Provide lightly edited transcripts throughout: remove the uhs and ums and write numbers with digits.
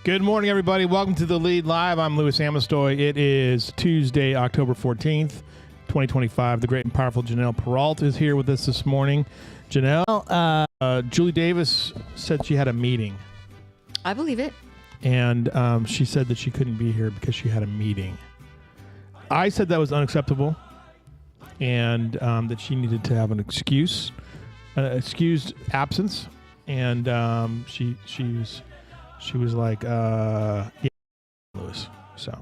Good morning, everybody. Welcome to The Lead Live. I'm Louis Amestoy. It is Tuesday, October 14th, 2025. The great and powerful Janelle Peralt is here with us this morning. Janelle, Julie Davis said she had a meeting. I believe it. And she said that she couldn't be here because she had a meeting. I said that was unacceptable and that she needed to have an excused absence. And she was like, yeah, Louis. So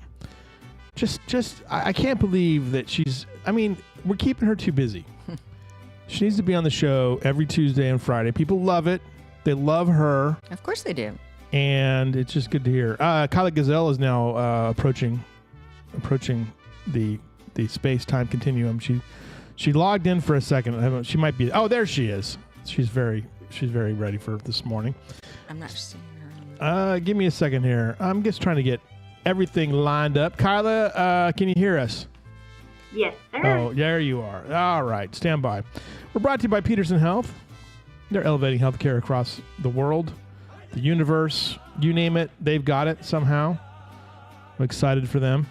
just I can't believe that we're keeping her too busy. She needs to be on the show every Tuesday and Friday. People love it. They love her. Of course they do. And it's just good to hear. Kyla Gazelle is now approaching the space-time continuum. She logged in for a second. She might be. Oh, there she is. She's very ready for this morning. I'm not seeing her. Give me a second here. I'm just trying to get everything lined up. Kyla, can you hear us? Yes, sir. Oh, there you are. All right, stand by. We're brought to you by Peterson Health. They're elevating healthcare across the world, the universe, you name it. They've got it somehow. I'm excited for them.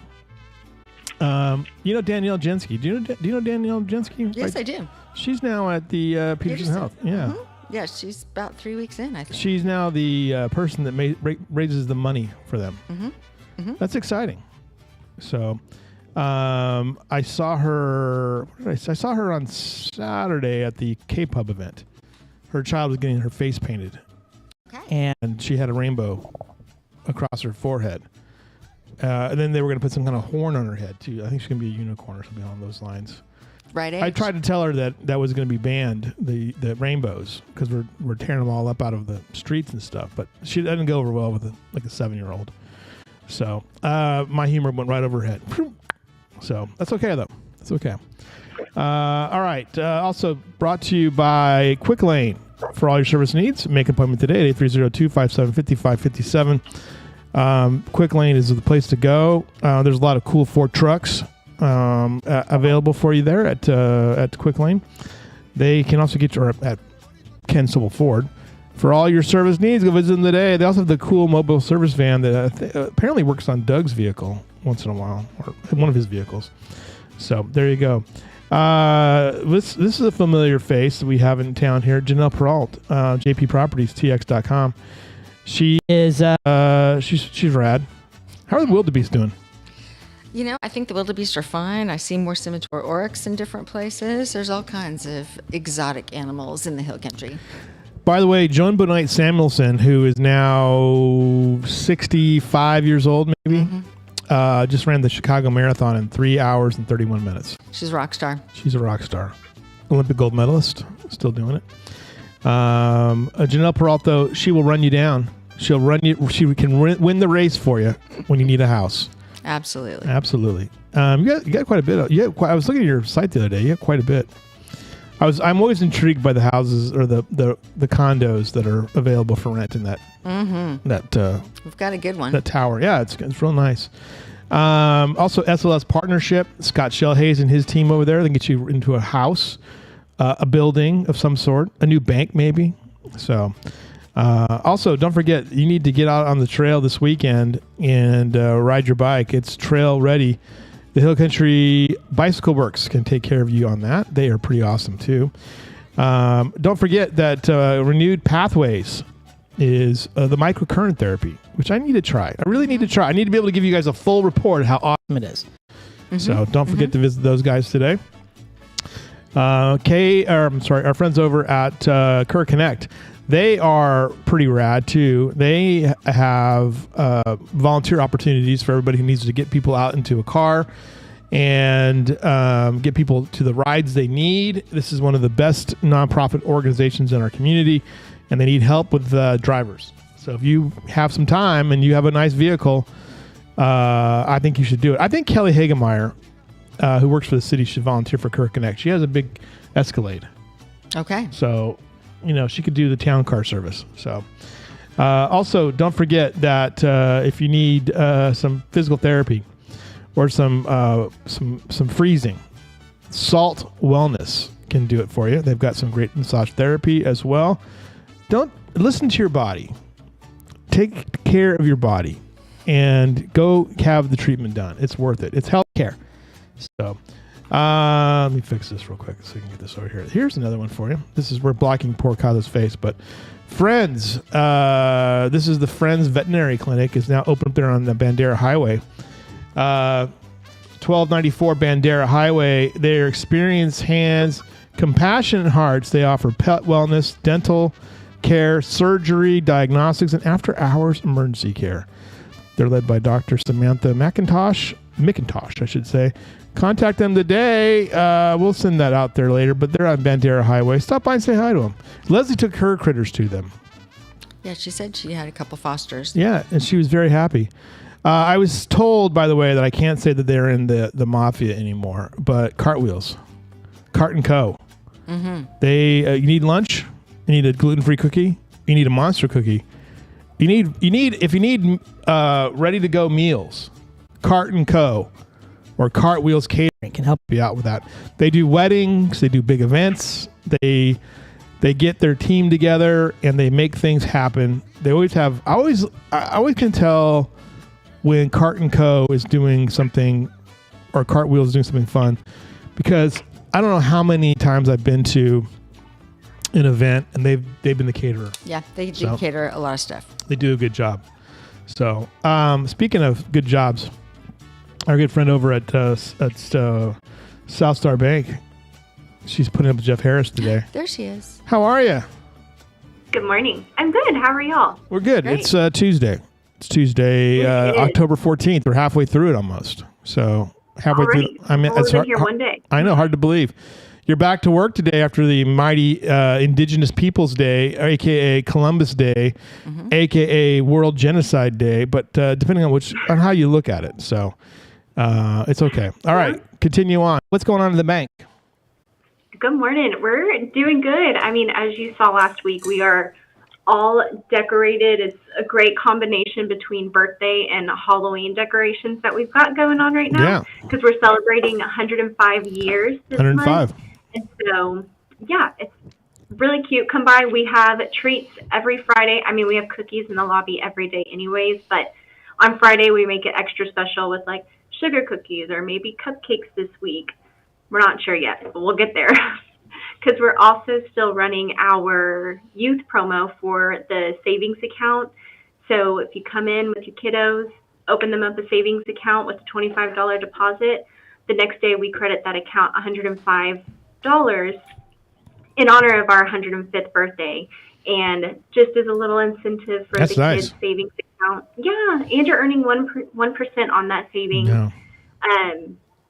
You know Danielle Jensky. Do you know Danielle Jensky? Yes, I do. She's now at the Peterson Health. Yeah. Mm-hmm. Yeah, she's about 3 weeks in, I think. She's now the person that raises the money for them. Mm-hmm. Mm-hmm. That's exciting. So, I saw her. I saw her on Saturday at the K-Pub event. Her child was getting her face painted, okay, and she had a rainbow across her forehead. And then they were going to put some kind of horn on her head too. I think she's going to be a unicorn or something along those lines. Right age. I tried to tell her that was going to be banned, the rainbows, because we're tearing them all up out of the streets and stuff. But she doesn't go over well with a 7-year-old. So my humor went right over her head. So that's okay though. That's okay. All right. Also brought to you by Quick Lane. For all your service needs, make an appointment today at 8302-5755-57. Quick Lane is the place to go. There's a lot of cool Ford trucks available for you there at Quick Lane. They can also get you at Ken Civil Ford. For all your service needs, go visit them today. They also have the cool mobile service van that apparently works on Doug's vehicle once in a while, or one of his vehicles. So there you go. This is a familiar face that we have in town here, Janelle Peralt, JP Properties, TX.com. She is she's rad. How are the wildebeest doing? You know, I think the wildebeest are fine. I see more scimitar oryx in different places. There's all kinds of exotic animals in the hill country. By the way, Joan Bonight Samuelson, who is now 65 years old, maybe, just ran the Chicago Marathon in 3 hours and 31 minutes. She's a rock star. She's a rock star. Olympic gold medalist, still doing it. Janelle Peralt, though, she will run you down. She'll run you. She can win the race for you when you need a house. Absolutely. Absolutely. You got quite a bit. I was looking at your site the other day. You got quite a bit. I'm always intrigued by the houses or the condos that are available for rent in that. Mm-hmm. We've got a good one. That tower. Yeah, it's real nice. Also, SLS Partnership. Scott Shellhays and his team over there. They can get you into a house, a building of some sort, a new bank maybe. So. Also, don't forget, you need to get out on the trail this weekend and ride your bike. It's trail ready. The Hill Country Bicycle Works can take care of you on that. They are pretty awesome, too. Don't forget that Renewed Pathways is the microcurrent therapy, which I need to try. I really need to try. I need to be able to give you guys a full report of how awesome it is. Mm-hmm. So don't forget to visit those guys today. Our friends over at Kerr Connect. They are pretty rad, too. They have volunteer opportunities for everybody who needs to get people out into a car and get people to the rides they need. This is one of the best nonprofit organizations in our community, and they need help with drivers. So if you have some time and you have a nice vehicle, I think you should do it. I think Kelly Hagemeyer, who works for the city, should volunteer for Kerr Connect. She has a big Escalade. Okay. So... she could do the town car service. So, also, don't forget that if you need some physical therapy or some freezing, Salt Wellness can do it for you. They've got some great massage therapy as well. Don't listen to your body. take care of your body and go have the treatment done. It's worth it. It's health care. So let me fix this real quick so we can get this over here. Here's another one for you. This is, we're blocking poor Kyla's face, but Friends, this is the Friends Veterinary Clinic, is now open up there on the Bandera Highway. 1294 Bandera Highway. They're experienced hands, compassionate hearts. They offer pet wellness, dental care, surgery, diagnostics, and after-hours emergency care. They're led by Dr. Samantha McIntosh, I should say. Contact them today. We'll send that out there later, but they're on Bandera Highway. Stop by and say hi to them. Leslie took her critters to them. Yeah, she said she had a couple fosters. Yeah, and she was very happy. I was told, by the way, that I can't say that they're in the mafia anymore, but Cartwheels, Cart & Co. Mm-hmm. They you need lunch, you need a gluten-free cookie, you need a monster cookie. If you need ready to go meals, Cart & Co. or Cartwheels Catering can help you out with that. They do weddings, they do big events, they get their team together and they make things happen. They always have. I always can tell when Cart & Co. is doing something, or Cartwheels is doing something fun, because I don't know how many times I've been to an event and they've been the caterer. Yeah, they do cater a lot of stuff. They do a good job. So speaking of good jobs, our good friend over at South Star Bank, she's putting up with Jeff Harris today. There she is. How are you? Good morning. I'm good. How are y'all? We're good. Great. It's Tuesday. It's Tuesday, October 14th. We're halfway through it almost. So halfway through. I mean, it's hard. Here one day. I know, hard to believe. You're back to work today after the mighty Indigenous Peoples Day, a.k.a. Columbus Day, a.k.a. World Genocide Day, but depending on how you look at it. So it's okay. All right, continue on. What's going on in the bank? Good morning. We're doing good. I mean, as you saw last week, we are all decorated. It's a great combination between birthday and Halloween decorations that we've got going on right now. Because we're celebrating 105 years this 105. month. And so, yeah, it's really cute. Come by. We have treats every Friday. I mean, we have cookies in the lobby every day anyways, but on Friday we make it extra special with like sugar cookies or maybe cupcakes this week. We're not sure yet, but we'll get there. Because we're also still running our youth promo for the savings account. So if you come in with your kiddos, open them up a savings account with a $25 deposit, the next day we credit that account $105 in honor of our 105th birthday. And just as a little incentive for That's the nice. kids' savings account. Yeah, and you're earning 1% on that savings. No.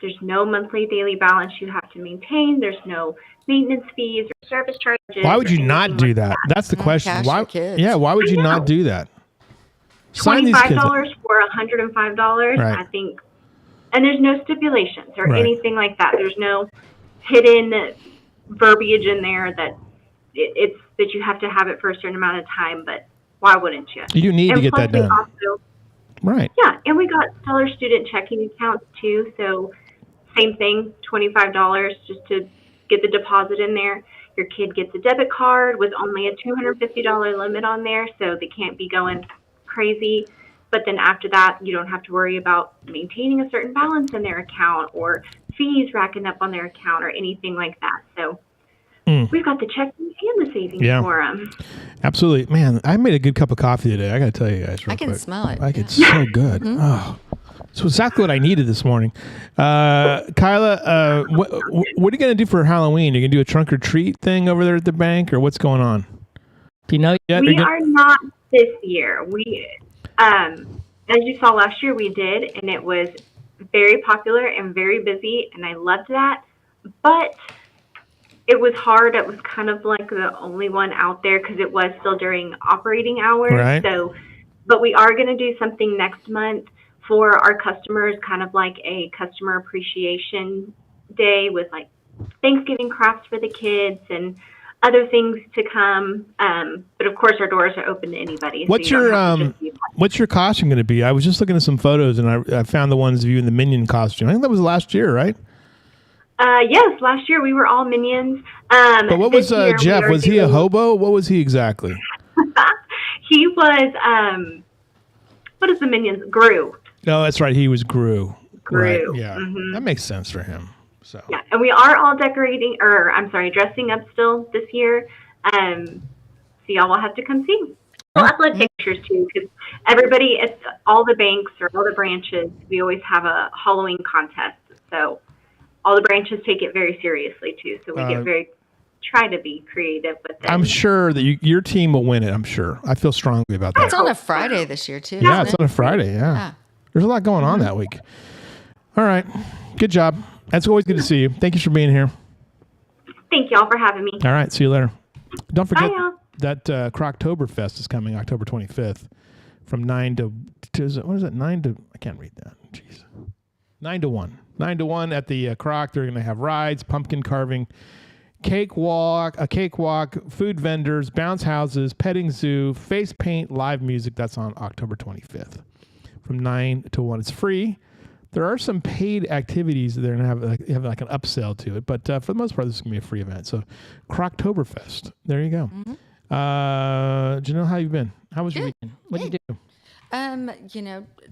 There's no monthly daily balance you have to maintain. There's no maintenance fees or service charges. Why would you or not anything do like that? That's the question. Cash Why? your kids. Yeah. Why would you I know. not do that? Sign these kids up. $25 for $105, Right. I think. And there's no stipulations or Right. anything like that. There's no hidden verbiage in there that it's that you have to have it for a certain amount of time. But why wouldn't you? You do need And to get plus that we done. also- Right. yeah, and we got stellar student checking accounts too. So same thing, $25 just to get the deposit in there. Your kid gets a debit card with only a $250 limit on there, so they can't be going crazy. But then after that, you don't have to worry about maintaining a certain balance in their account or fees racking up on their account or anything like that. So we've got the checking and the savings for them. Absolutely. Man, I made a good cup of coffee today. I got to tell you guys real I can quick. smell it. Like, it's so good. Oh, it's exactly what I needed this morning. Kyla, what are you going to do for Halloween? Are you going to do a trunk or treat thing over there at the bank, or what's going on? Do you know yet? We are not this year. We, as you saw last year, we did, and it was very popular and very busy, and I loved that. But it was hard. It was kind of like the only one out there because it was still during operating hours. Right. So, but we are going to do something next month for our customers, kind of like a customer appreciation day with like Thanksgiving crafts for the kids and other things to come. But of course, our doors are open to anybody. What's so you your don't have to just be- what's your costume going to be? I was just looking at some photos and I found the ones of you in the Minion costume. I think that was last year, right? Yes, last year we were all Minions. But what was This year we Jeff? are Was he a doing- hobo? What was he exactly? He was, what is the Minions? Gru. No, that's right. He was Gru. Gru. Right. Yeah. Mm-hmm. That makes sense for him. So. Yeah, and we are all dressing up still this year. So y'all will have to come see. We'll upload pictures too, because everybody, it's all the banks or all the branches. We always have a Halloween contest, so all the branches take it very seriously too. So we try to be creative with it. I'm sure that your team will win it. I'm sure. I feel strongly about that. It's on a Friday this year too. Yeah, isn't it's on a Friday. Yeah. There's a lot going on that week. All right, good job. That's always good to see you. Thank you for being here. Thank y'all for having me. All right, see you later. Don't forget Bye, y'all. that Croctoberfest is coming October 25th from 9 to what is it? 9 to I can't read that. Jeez. 9 to 1. 9 to 1 at the Croc. They're going to have rides, pumpkin carving, a cakewalk, food vendors, bounce houses, petting zoo, face paint, live music. That's on October 25th from 9 to 1. It's free. There are some paid activities that they're going to have like an upsell to it, but for the most part, this is going to be a free event. So, Croctoberfest. There you go. Mm-hmm. Janelle, how you been? How was your weekend? What did you do?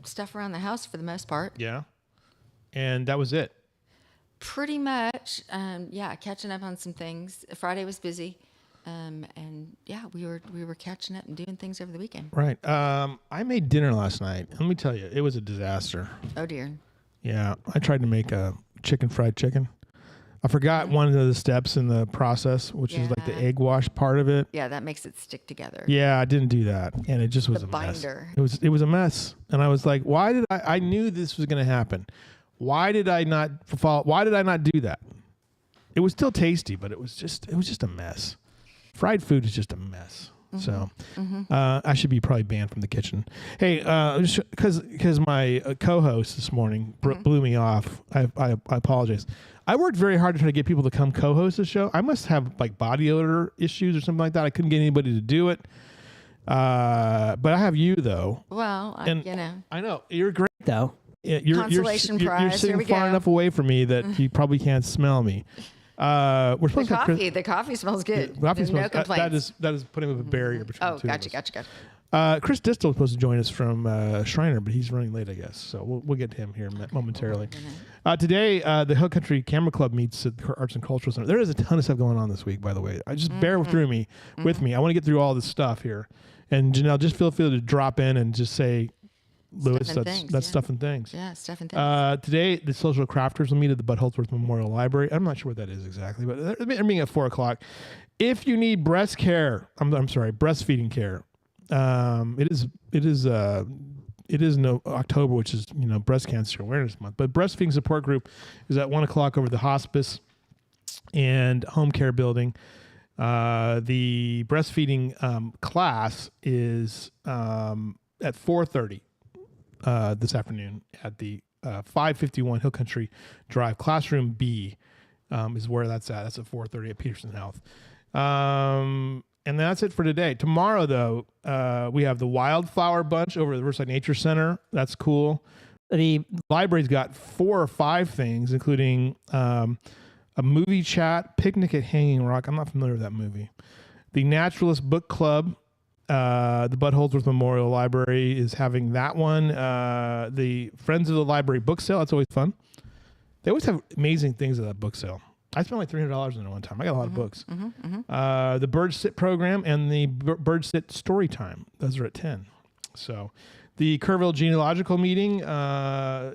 Stuff around the house for the most part. Yeah. And that was it. Pretty much. Catching up on some things. Friday was busy. We were catching up and doing things over the weekend. Right. I made dinner last night. Let me tell you, it was a disaster. Oh dear. Yeah. I tried to make a fried chicken. I forgot one of the steps in the process, which is like the egg wash part of it. Yeah, that makes it stick together. Yeah, I didn't do that, and it just was a binder. Mess. It was a mess, and I was like, "Why did I knew this was going to happen? Why did I not follow? Why did I not do that?" It was still tasty, but it was just a mess. Fried food is just a mess. So I should be probably banned from the kitchen. Hey, because my co-host this morning blew me off. I apologize. I worked very hard to try to get people to come co-host the show. I must have like body odor issues or something like that. I couldn't get anybody to do it. But I have you though. Well, I know you're great though. Consolation prize. You're sitting far enough away from me that you probably can't smell me. We're supposed to have the coffee smells good. The coffee no smells, complaints. that is putting up a barrier between the two of us. Gotcha. Chris Distel is supposed to join us from Schreiner, but he's running late, I guess. So we'll get to him here momentarily. Today, the Hill Country Camera Club meets at the Arts and Cultural Center. There is a ton of stuff going on this week, by the way. I just bear with me. I want to get through all this stuff here. And Janelle, just feel free to drop in and just say, Lewis, that's stuff and things. Yeah, stuff and things. Today, the social crafters will meet at the Bud Holdsworth Memorial Library. I'm not sure what that is exactly, but they're meeting at 4:00. If you need breastfeeding care, it is October, which is Breast Cancer Awareness Month. But breastfeeding support group is at 1:00 over the hospice and home care building. The breastfeeding class is at 4:30. This afternoon at the 551 Hill Country Drive. Classroom B is where that's at. That's at 4:30 at Peterson Health. And that's it for today. Tomorrow, though, we have the Wildflower Bunch over at the Riverside Nature Center. That's cool. The library's got 4 or 5 things, including a movie chat, picnic at Hanging Rock. I'm not familiar with that movie. The Naturalist Book Club. The Bud Holdsworth Memorial Library is having that one. The Friends of the Library book sale. That's always fun. They always have amazing things at that book sale. I spent like $300 on it one time. I got a lot of books. The Bird Sit program and the Bird Sit story time. Those are at 10. So the Kerrville Genealogical meeting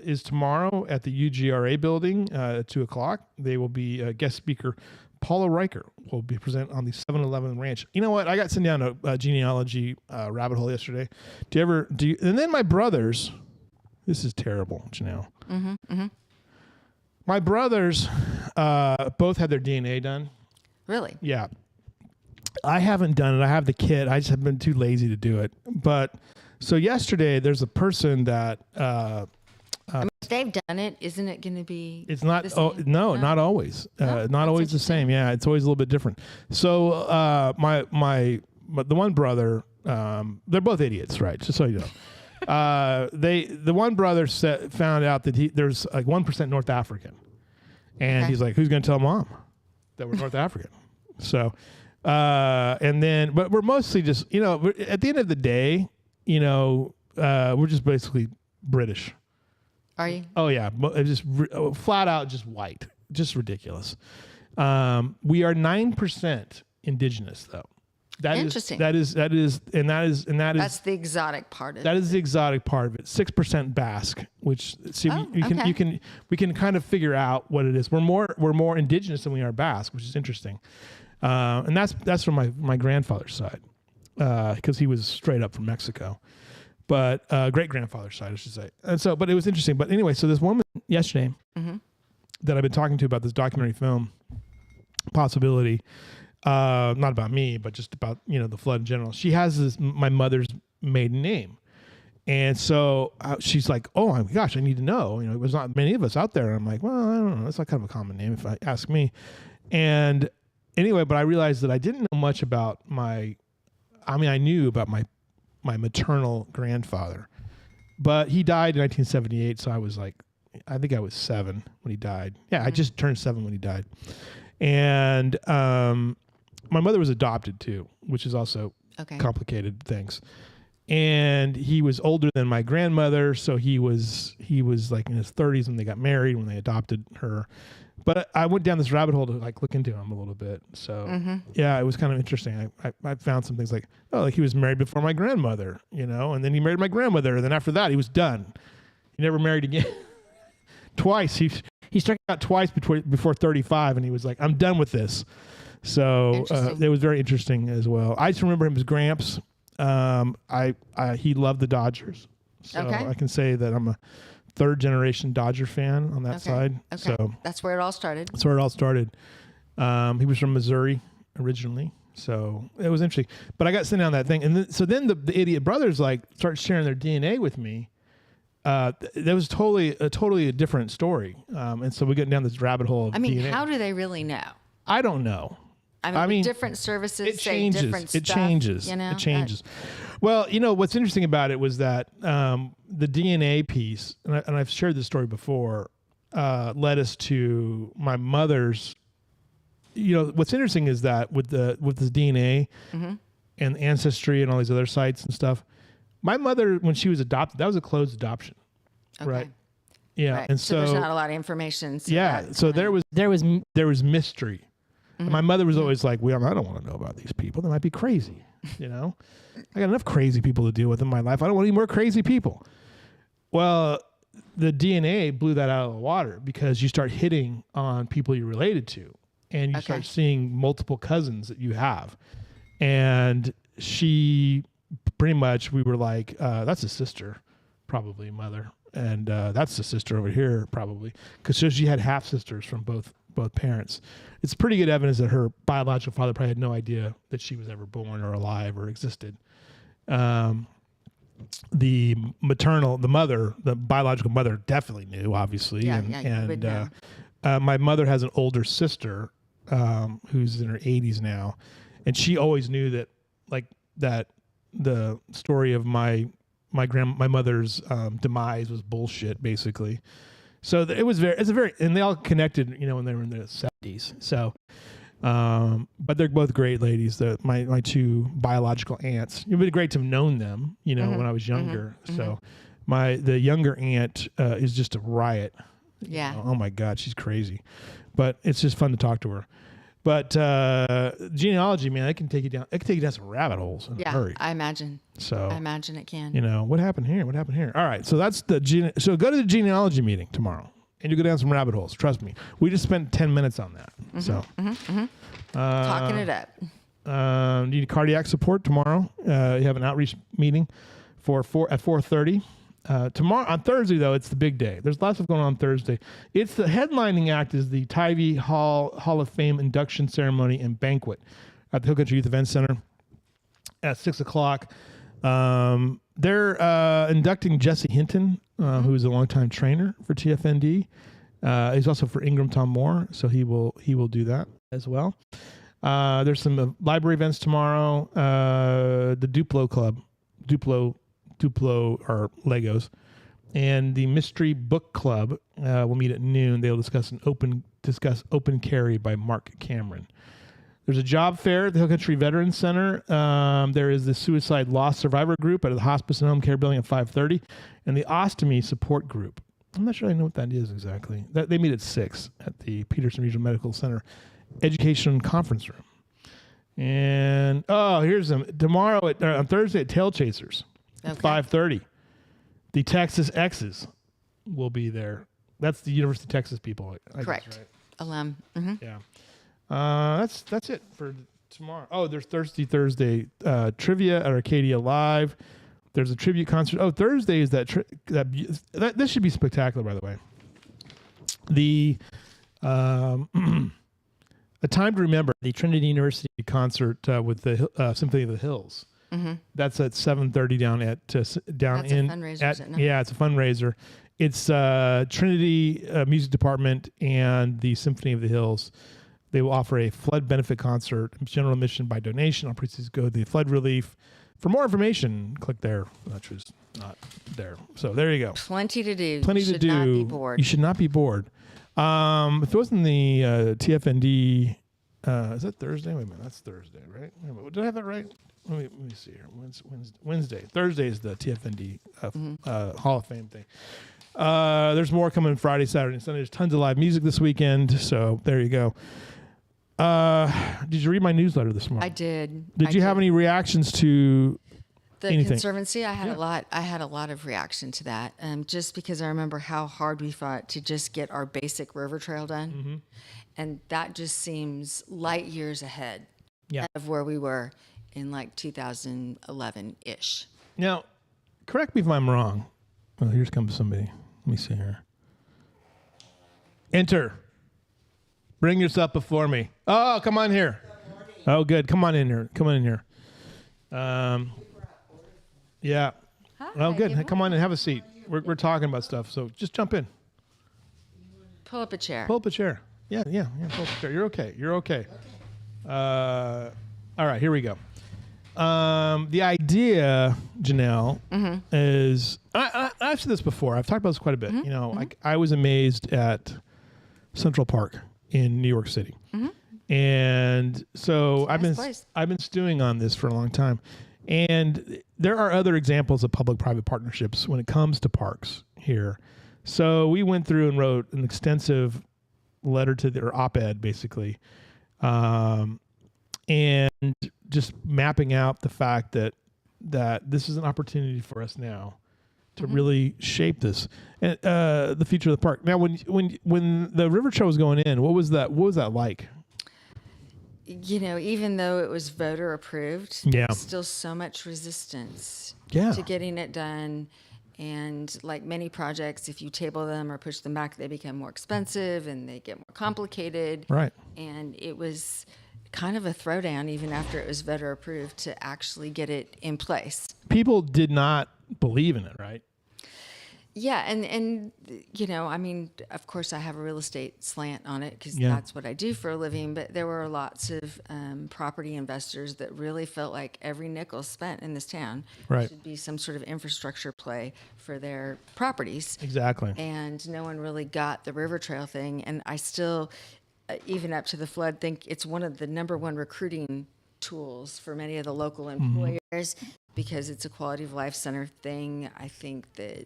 is tomorrow at the UGRA building at 2:00. They will be guest speaker Paula Riker will be present on the 7-Eleven Ranch. You know what? I got sent down a genealogy rabbit hole yesterday. And then my brothers, this is terrible, Janelle. My brothers both had their DNA done. Really? Yeah. I haven't done it. I have the kit. I just have been too lazy to do it. But so yesterday, there's a person that if they've done it, isn't it going to be? It's not. The same? No, not always. Not always the same. Yeah, it's always a little bit different. So the one brother, they're both idiots, right? Just so you know, the one brother found out that there's like 1% North African, and he's like, "Who's going to tell mom that we're North African?" So And then, but we're mostly just, at the end of the day, we're just basically British. Are you? Oh yeah, just flat out, just white, just ridiculous. We are 9% indigenous, though. Interesting. That is, That's the exotic part of it. That is the exotic part of it. 6% Basque, which we can kind of figure out what it is. We're more indigenous than we are Basque, which is interesting. And that's from my grandfather's side, because he was straight up from Mexico, but great grandfather's side, I should say. And so, but it was interesting. But anyway, so this woman yesterday that I've been talking to about this documentary film possibility. Not about me, but just about, the flood in general. She has my mother's maiden name. And so she's like, oh my gosh, I need to know. There's not many of us out there. And I'm like, well, I don't know. It's not kind of a common name if I ask me. And anyway, but I realized that I didn't know much about I knew about my maternal grandfather, but he died in 1978. So I was like, I think I was 7 when he died. Yeah, I just turned 7 when he died. And, my mother was adopted too, which is also complicated things. And he was older than my grandmother, so he was like in his 30s when they got married, when they adopted her. But I went down this rabbit hole to like look into him a little bit. So yeah, it was kind of interesting. I found some things like he was married before my grandmother, and then he married my grandmother, and then after that he was done. He never married again. Twice he struck out twice before 35, and he was like, I'm done with this. So it was very interesting as well. I just remember him as Gramps. He loved the Dodgers. So I can say that I'm a 3rd generation Dodger fan on that side. Okay. So that's where it all started. That's where it all started. He was from Missouri originally. So it was interesting. But I got sent down that thing. And then the idiot brothers started sharing their DNA with me. That was totally a different story. And so we got down this rabbit hole of DNA. How do they really know? I don't know. I mean, different services say different stuff. It changes. It changes. Well, what's interesting about it was that the DNA piece, and I've shared this story before, led us to my mother's. What's interesting is that with this DNA and Ancestry and all these other sites and stuff, my mother, when she was adopted, that was a closed adoption, right? Yeah, right. And so there's not a lot of information. So there was mystery. Mm-hmm. My mother was always like, well, I don't want to know about these people. They might be crazy. I got enough crazy people to deal with in my life. I don't want any more crazy people. Well, the DNA blew that out of the water because you start hitting on people you're related to, and you start seeing multiple cousins that you have. And she pretty much, we were like, that's a sister, probably mother. And that's the sister over here, probably. Because she had half sisters from both parents. It's pretty good evidence that her biological father probably had no idea that she was ever born or alive or existed. The biological mother definitely knew, obviously. My mother has an older sister who's in her 80s now, and she always knew that the story of my mother's demise was bullshit, basically. So and they all connected, when they were in their 70s. So, but they're both great ladies. My 2 biological aunts. It would be great to have known them, when I was younger. So, the younger aunt is just a riot. Yeah. Oh my God, she's crazy. But it's just fun to talk to her. But genealogy, man, it can take you down. It can take you down some rabbit holes in a hurry. I imagine. So I imagine it can. What happened here? What happened here? All right, so that's so go to the genealogy meeting tomorrow, and you go down some rabbit holes. Trust me, we just spent 10 minutes on that. Talking it up. Need cardiac support tomorrow. You have an outreach meeting at 4:30. Tomorrow on Thursday, though, it's the big day. There's lots of going on Thursday. It's the headlining act is the Tybee Hall of Fame induction ceremony and banquet at the Hill Country Youth Event Center at 6:00. They're inducting Jesse Hinton, who's a longtime trainer for TFND. He's also for Ingram Tom Moore, so he will do that as well. There's some library events tomorrow. The Duplo Club, Duplo are Legos, and the Mystery Book Club will meet at noon. They'll discuss open carry by Mark Cameron. There's a job fair at the Hill Country Veterans Center. There is the Suicide Loss Survivor Group at the Hospice and Home Care Building at 5:30, and the Ostomy Support Group. I'm not sure I know what that is exactly. They meet at 6 at the Peterson Regional Medical Center Education Conference Room. And here's them tomorrow on Thursday at Tail Chasers at 5:30. The Texas X's will be there. That's the University of Texas people. Correct. Guess, right? Alum. Mm-hmm. Yeah. That's it for tomorrow. Oh, there's Thursday trivia at Arcadia Live. There's a tribute concert. Oh, Thursday is that this should be spectacular, by the way. The A Time to Remember, the Trinity University concert with the Symphony of the Hills. Mm-hmm. That's at 7:30 down That's a fundraiser, isn't it? Yeah, it's a fundraiser. It's Trinity Music Department and the Symphony of the Hills. They will offer a flood benefit concert, general admission by donation. All proceeds go to the flood relief. For more information, click there. Which is not there. So there you go. Plenty to do. Plenty you to do. Should not be bored. You should not be bored. If it wasn't the TFND, is that Thursday? Wait a minute, that's Thursday, right? Wait a minute, did I have that right? Let me see here. Wednesday. Thursday is the TFND Hall of Fame thing. There's more coming Friday, Saturday, and Sunday. There's tons of live music this weekend. So there you go. Did you read my newsletter this morning? I did. Did you have any reactions to the anything? Conservancy? I had a lot. I had a lot of reaction to that, just because I remember how hard we fought to just get our basic river trail done, and that just seems light years ahead of where we were in like 2011 ish. Now, correct me if I'm wrong. Oh, here comes somebody. Let me see here. Enter. Bring yourself before me. Oh, come on here. Oh, good. Come on in here. Yeah. Hi, Oh, good. Hey, come on in. Have a seat. We're talking about stuff, so just jump in. Pull up a chair. Pull up a chair. Yeah. Pull up a chair. You're okay. All right. Here we go. The idea, Janelle, is I've said this before. I've talked about this quite a bit. You know, I was amazed at Central Park in New York City, and so I've been stewing on this for a long time. And there are other examples of public-private partnerships when it comes to parks here. So we went through and wrote an extensive letter to their op-ed, basically, and just mapping out the fact that this is an opportunity for us now to really shape this and the future of the park. Now, when the River Trail was going in, what was that like? You know, even though it was voter approved, still so much resistance to getting it done. And like many projects, if you table them or push them back, they become more expensive and they get more complicated. Right. And it was kind of a throwdown even after it was voter approved to actually get it in place. People did not believe in it, right? Yeah, and you know, I mean, of course, I have a real estate slant on it because that's what I do for a living. But there were lots of property investors that really felt like every nickel spent in this town should be some sort of infrastructure play for their properties. Exactly. And no one really got the river trail thing. And I still, even up to the flood, think it's one of the number one recruiting tools for many of the local employers because it's a quality of life center thing. I think that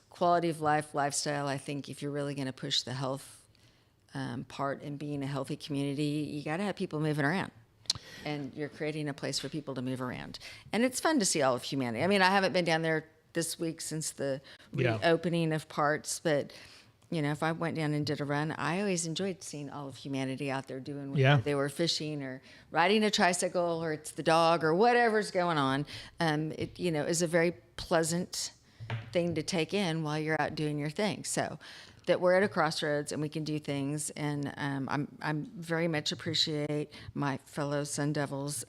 quality of life, lifestyle, I think if you're really going to push the health part in being a healthy community, you got to have people moving around. And you're creating a place for people to move around. And it's fun to see all of humanity. I mean, I haven't been down there this week since the reopening of parts, but you know, if I went down and did a run, I always enjoyed seeing all of humanity out there doing whatever they were fishing or riding a tricycle or it's the dog or whatever's going on. It, you know, is a very pleasant thing to take in while you're out doing your thing. So that we're at a crossroads and we can do things. And I'm very much appreciate my fellow Sun Devils,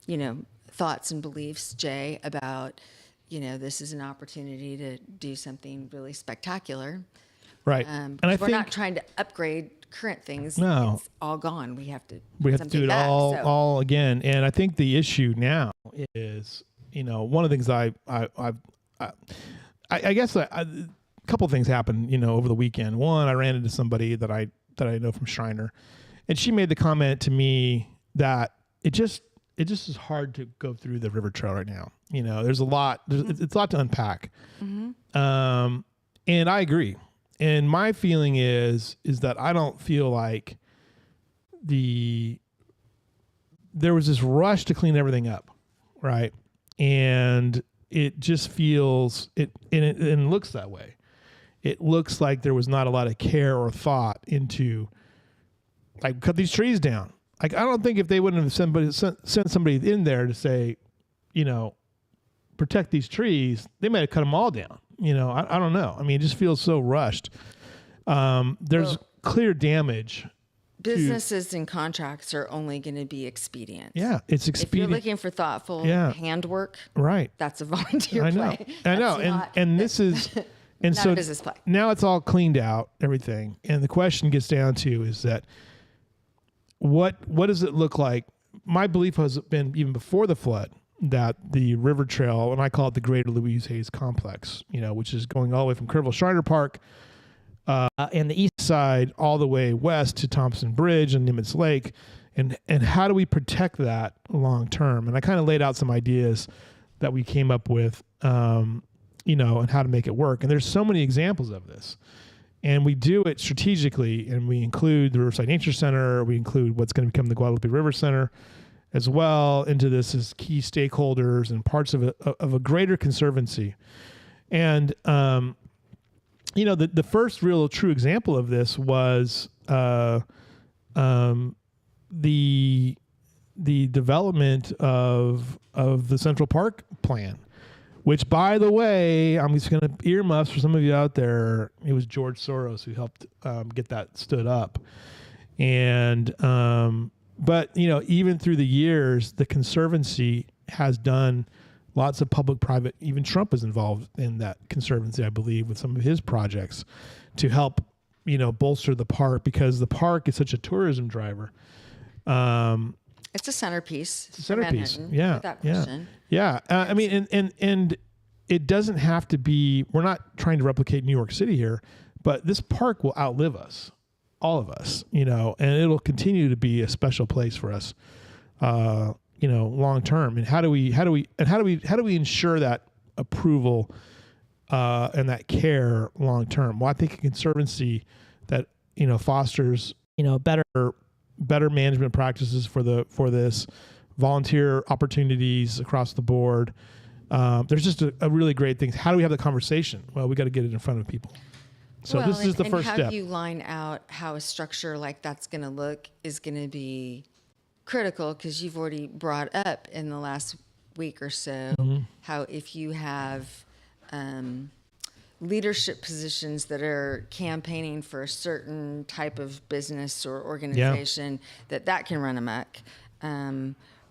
you know, thoughts and beliefs, Jay, about, you know, this is an opportunity to do something really spectacular. Right. And I we're not trying to upgrade current things. No. It's all gone. We have to do it all again. And I think the issue now is, you know, one of the things I guess a couple of things happened, you know, over the weekend. One, I ran into somebody that I know from Schreiner, And she made the comment to me that it just is hard to go through the river trail right now. There's a lot, it's a lot to unpack. And I agree. And my feeling is that I don't feel like there was this rush to clean everything up. Right. And it just feels and it looks that way. It looks like there was not a lot of care or thought into like cut these trees down. Like, I don't think if they wouldn't have sent somebody in there to say, protect these trees, they might have cut them all down. I don't know. I mean, it just feels so rushed. There's clear damage. Businesses and contracts are only going to be expedient. Yeah, it's expedient. If you're looking for thoughtful handwork, right? That's a volunteer I know. play. I know. And this is and not so a business play. Now it's all cleaned out, everything. And the question gets down to is that what does it look like? My belief has been even before the flood that the river trail, and I call it the Greater Louise Hayes Complex, which is going all the way from Kerrville Schreiner Park and the east side all the way west to Thompson Bridge and Nimitz Lake. And how do we protect that long term? And I kind of laid out some ideas that we came up with, and how to make it work. And there's so many examples of this. And we do it strategically, and we include the Riverside Nature Center. We include what's going to become the Guadalupe River Center as well into this as key stakeholders and parts of a greater conservancy. And, the first real true example of this was the development of the Central Park plan, which, by the way, I'm just going to earmuffs for some of you out there. It was George Soros who helped get that stood up. And, but, even through the years, the Conservancy has done lots of public-private, even Trump was involved in that Conservancy, I believe, with some of his projects to help, bolster the park, because the park is such a tourism driver. It's a centerpiece. It's a centerpiece. Manhattan, Yeah. without question. Yeah. I mean, and it doesn't have to be, we're not trying to replicate New York City here, but this park will outlive us, all of us, and it'll continue to be a special place for us, long term. And how do we ensure that approval, and that care long term? Well, I think a conservancy that, fosters, better management practices for this, volunteer opportunities across the board. There's just a really great thing. How do we have the conversation? Well, we got to get it in front of people. So this is the first step. And how you line out how a structure like that's going to look is going to be critical, because you've already brought up in the last week or so how if you have leadership positions that are campaigning for a certain type of business or organization, that can run amok.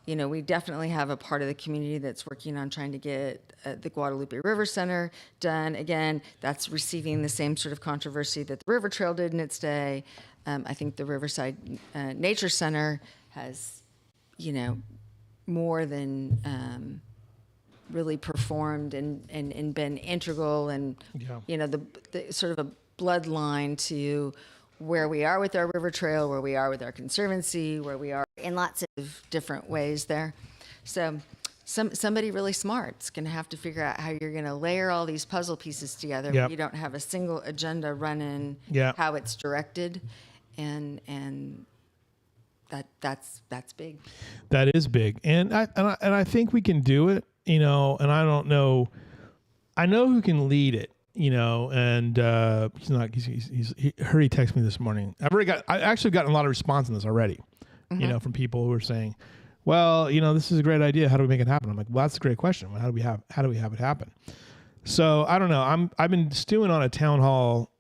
We definitely have a part of the community that's working on trying to get the Guadalupe River Center done. Again, that's receiving the same sort of controversy that the River Trail did in its day. I think the Riverside Nature Center has, more than really performed and been integral and, the sort of a bloodline to where we are with our river trail, where we are with our conservancy, where we are in lots of different ways there. So somebody really smart is going to have to figure out how you're going to layer all these puzzle pieces together. Yep. You don't have a single agenda running, how it's directed, and that's big. That is big, and I think we can do it. And I don't know. I know who can lead it. And he's not. He heard he texted me this morning. I actually gotten a lot of response on this already. From people who are saying, "Well, this is a great idea. How do we make it happen?" I'm like, "Well, that's a great question. How do we have it happen?" So I don't know. I've been stewing on a town hall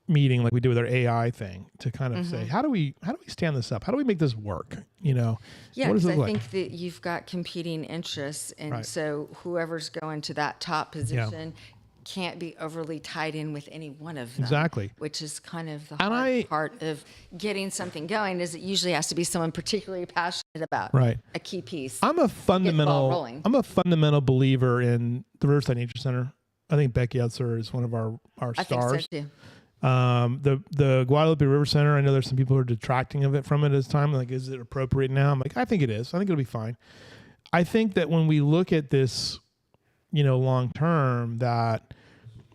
meeting like we did with our AI thing to kind of say, how do we stand this up? How do we make this work? Yeah, because I like? think that you've got competing interests, and so whoever's going to that top position can't be overly tied in with any one of them. Exactly. Which is kind of the hard part of getting something going, is it usually has to be someone particularly passionate about a key piece. I'm a fundamental believer in the Riverside Nature Center. I think Becky Etzer is one of our stars. I think so too. The Guadalupe River Center, I know there's some people who are detracting of it from it as time. Like, is it appropriate now? I'm like, I think it is. I think it'll be fine. I think that when we look at this, long term, that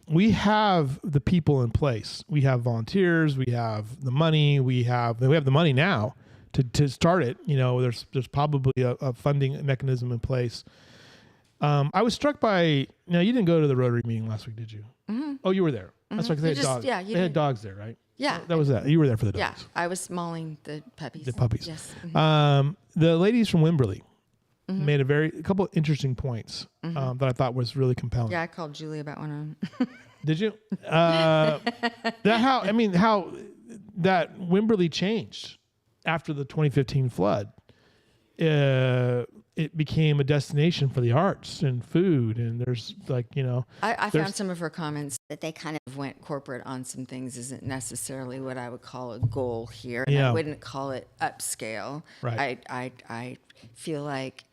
we have the people in place. We have volunteers. We have the money. We have the money now to start it. There's probably a funding mechanism in place. I was struck by. Now, you didn't go to the Rotary meeting last week, did you? Mm-hmm. Oh, you were there. That's right. They had dogs. Yeah, they had dogs there, right? Yeah, that was that. You were there for the dogs. Yeah, I was mauling the puppies. The puppies. Yes. Mm-hmm. The ladies from Wimberley made a couple of interesting points that I thought was really compelling. Yeah, I called Julie about one of them. Did you? How that Wimberley changed after the 2015 flood. It became a destination for the arts and food, and there's I found some of her comments that they kind of went corporate on some things isn't necessarily what I would call a goal here. And I wouldn't call it upscale. Right. I feel like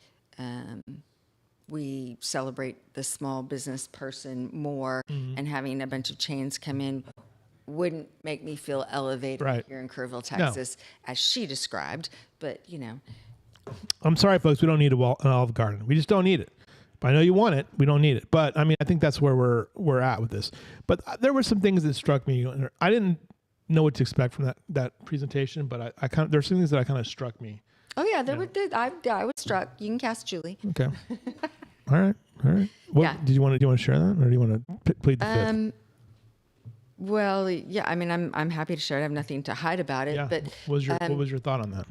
we celebrate the small business person more, and having a bunch of chains come in wouldn't make me feel elevated here in Kerrville, Texas, as she described. But, I'm sorry, folks, we don't need an Olive Garden. We just don't need it. But I know you want it. We don't need it. But I think that's where we're at with this. But there were some things that struck me. I didn't know what to expect from that presentation, but there's some things that kind of struck me. Oh yeah, I was struck. You can cast Julie. Okay. All right. Did you want to share that, or do you want to plead the fifth? Well, yeah. I'm happy to share it. I have nothing to hide about it. Yeah. But what was your thought on that?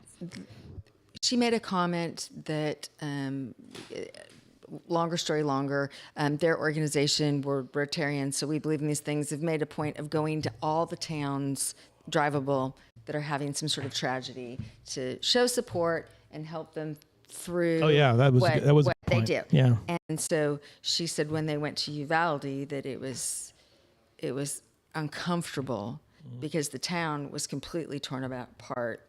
She made a comment that, longer story longer, their organization, we're Rotarians, so we believe in these things, have made a point of going to all the towns, drivable, that are having some sort of tragedy to show support and help them through that was what they do. Yeah. And so she said when they went to Uvalde that it was uncomfortable because the town was completely torn apart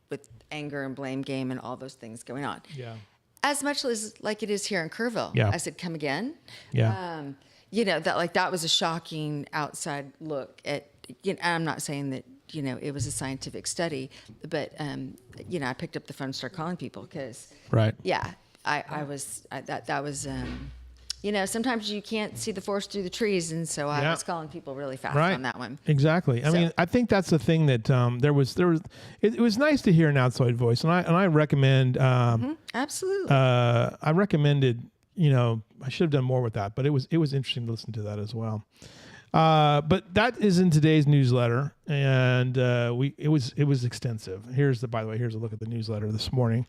with anger and blame game and all those things going on. Yeah. As much as like it is here in Kerrville. Yeah. I said, come again. Yeah. That was a shocking outside look at, I'm not saying that, it was a scientific study, but, I picked up the phone and started calling people because, yeah, that was, sometimes you can't see the forest through the trees. And so I was calling people really fast on that one. Exactly. I think that's the thing that it was nice to hear an outside voice. And I recommend, absolutely. I recommended, I should have done more with that, but it was interesting to listen to that as well. But that is in today's newsletter, and it was extensive. By the way, here's a look at the newsletter this morning.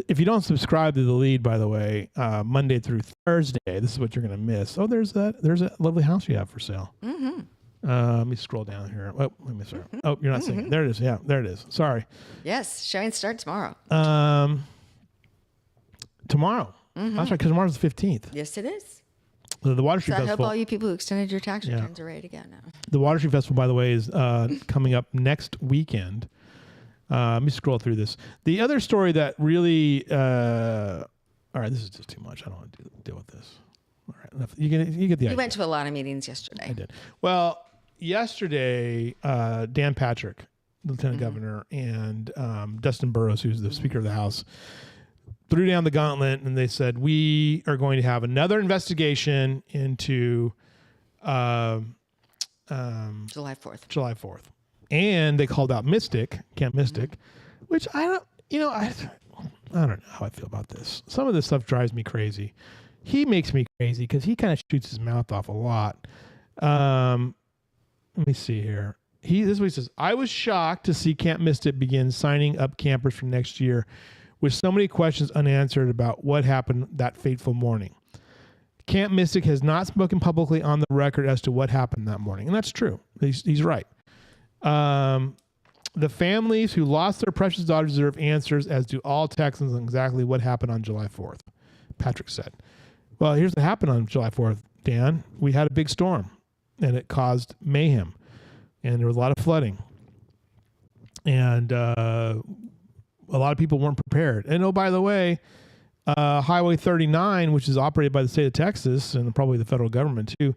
If you don't subscribe to the lead, by the way, Monday through Thursday, this is what you're going to miss. Oh, there's a lovely house you have for sale. Mm-hmm. Let me scroll down here. Oh, let me start. Oh, you're not seeing it. There it is. Yeah, there it is. Sorry. Yes, showing start tomorrow. Tomorrow. Mm-hmm. That's right, because tomorrow's the 15th. Yes, it is. The Water Street Festival. I Festival. hope all you people who extended your tax returns are ready to go now. The Water Street Festival, by the way, is coming up next weekend. Let me scroll through this. The other story that really, all right, this is just too much. I don't want to deal with this. All right, enough. You get the idea. You went to a lot of meetings yesterday. I did. Well, yesterday, Dan Patrick, Lieutenant Governor, and Dustin Burrows, who's the Speaker of the House, threw down the gauntlet, and they said, we are going to have another investigation into July 4th. July 4th. And they called out Camp Mystic, which I don't know how I feel about this. Some of this stuff drives me crazy. He makes me crazy because he kind of shoots his mouth off a lot. Let me see here. This is what he says. I was shocked to see Camp Mystic begin signing up campers for next year with so many questions unanswered about what happened that fateful morning. Camp Mystic has not spoken publicly on the record as to what happened that morning. And that's true. He's right. The families who lost their precious daughters deserve answers, as do all Texans, on exactly what happened on July 4th, Patrick said. Well, here's what happened on July 4th, Dan. We had a big storm, and it caused mayhem, and there was a lot of flooding. And a lot of people weren't prepared. And oh, by the way, Highway 39, which is operated by the state of Texas and probably the federal government too,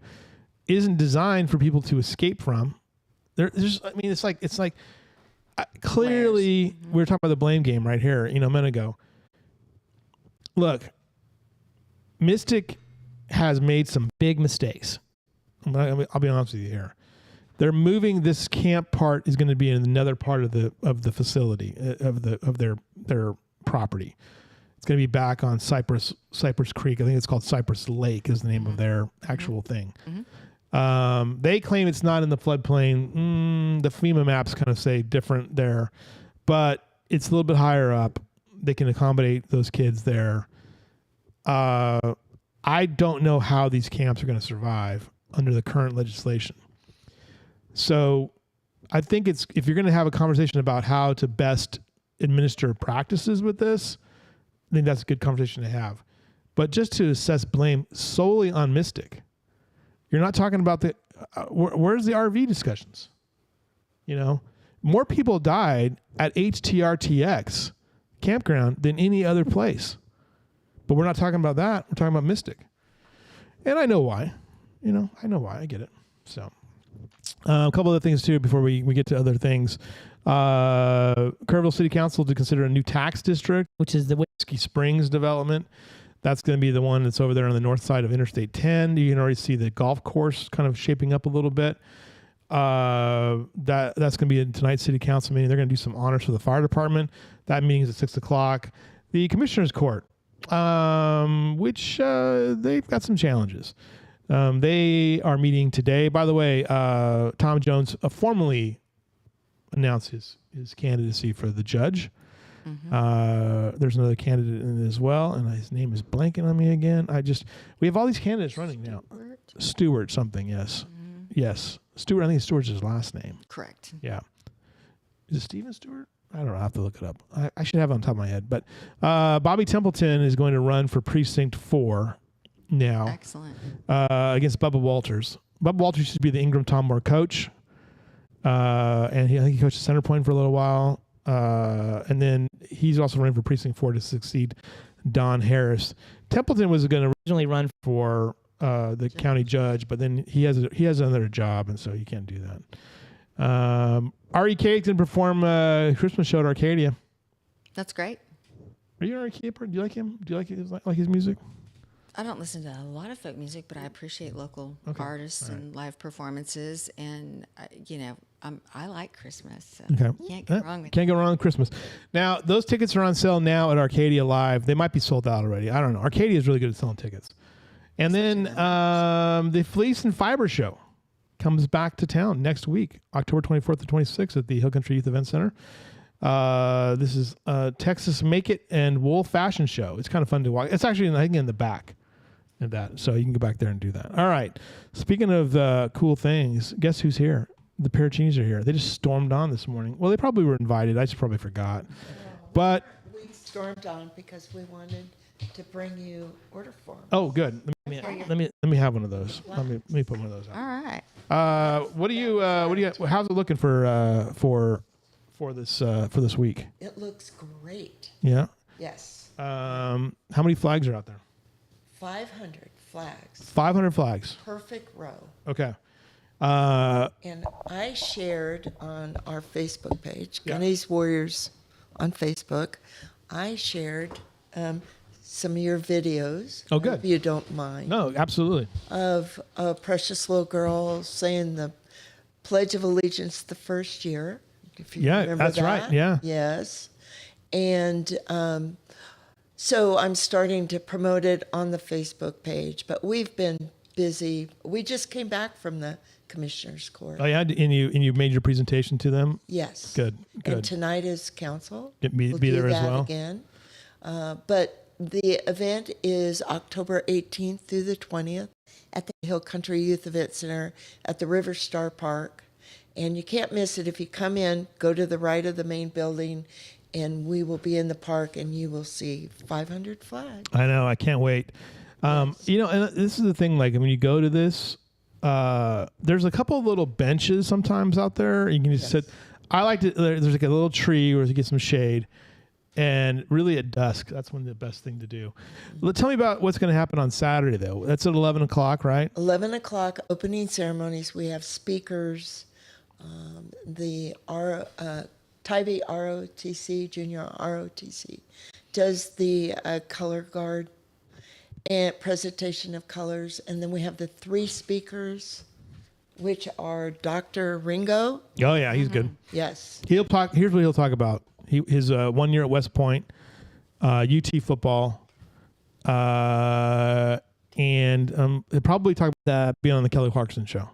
isn't designed for people to escape from. There's, I mean, it's like clearly we were talking about the blame game right here, a minute ago. Look, Mystic has made some big mistakes. I'll be honest with you here. They're moving this camp part is going to be in another part of the facility of their property. It's going to be back on Cypress Creek. I think it's called Cypress Lake is the name of their actual thing. They claim it's not in the floodplain. The FEMA maps kind of say different there, but it's a little bit higher up. They can accommodate those kids there. I don't know how these camps are going to survive under the current legislation. So I think if you're going to have a conversation about how to best administer practices with this, I think that's a good conversation to have. But just to assess blame solely on Mystic, you're not talking about where's the RV discussions? More people died at HTRTX campground than any other place. But we're not talking about that. We're talking about Mystic. And I know why. I know why. I get it. So a couple other things, too, before we get to other things. Kerrville City Council to consider a new tax district, which is the Whiskey Springs development. That's going to be the one that's over there on the north side of Interstate 10. You can already see the golf course kind of shaping up a little bit. That's going to be in tonight's city council meeting. They're going to do some honors for the fire department. That meeting is at 6:00. The commissioner's court, which they've got some challenges. They are meeting today. By the way, Tom Jones formally announced his candidacy for the judge. There's another candidate in it as well, and his name is blanking on me again. We have all these candidates running now. Stewart something, yes. Yes. Stewart, I think Stewart's his last name. Correct. Yeah. Is it Stephen Stewart? I don't know. I have to look it up. I should have it on top of my head. But Bobby Templeton is going to run for Precinct 4 now. Excellent. Against Bubba Walters. Bubba Walters used to be the Ingram Tombor coach. And I think he coached Center Point for a little while. And then he's also running for Precinct 4 to succeed Don Harris. Templeton was going to originally run for the county judge, but then he has another job, and so he can't do that. REK can perform a Christmas show at Arcadia. That's great. Are you an Arcadia person? Do you like him? Do you like his music? I don't listen to a lot of folk music, but I appreciate local artists and live performances, and I like Christmas. So Okay, can't go wrong with Can't go wrong with Christmas. Now those tickets are on sale now at Arcadia Live. They might be sold out already. I don't know. Arcadia is really good at selling tickets. And then the Fleece and Fiber Show comes back to town next week, October 24th to 26th at the Hill Country Youth Event Center. This is Texas Make It and Wool Fashion Show. It's kind of fun to watch. It's actually, I think, in the back of that. So you can go back there and do that. All right. Speaking of cool things, guess who's here? The Parachinis are here. They just stormed on this morning. Well, they probably were invited. I just probably forgot. But we stormed on because we wanted to bring you order forms. Oh, good. Let me have one of those. Let me put one of those out. All right. What do you how's it looking for this week? It looks great. Yeah. Yes. How many flags are out there? 500 flags. 500 flags. Perfect row. Okay. And I shared on our Facebook page, Gunny's Warriors on Facebook. I shared some of your videos. Oh, good. If you don't mind. No, absolutely. Of a precious little girl saying the Pledge of Allegiance the first year. If you remember that's that. right. Yeah. Yes. And so I'm starting to promote it on the Facebook page, but we've been busy. We just came back from the Commissioner's Court. Oh yeah, and you made your presentation to them. Yes. Good. And tonight is council. Be We'll there do as that well. Again. But the event is October 18th through the 20th at the Hill Country Youth Event Center at the River Star Park. And you can't miss it. If you come in, go to the right of the main building, and we will be in the park, and you will see 500 flags. I know. I can't wait. And this is the thing. Like when you go to this, there's a couple of little benches sometimes out there. You can just sit. I like to. There's like a little tree where you get some shade. And really at dusk, that's one of the best thing to do. Tell me about what's going to happen on Saturday, though. That's at 11 o'clock, right? 11 o'clock, opening ceremonies. We have speakers. The Tybee ROTC, Junior ROTC, does the color guard and presentation of colors. And then we have the 3 speakers, which are Dr. Ringo. Oh yeah, he's good. Yes. He'll talk. Here's what he'll talk about. His 1 year at West Point, UT football, and he'll probably talk about that being on the Kelly Clarkson show.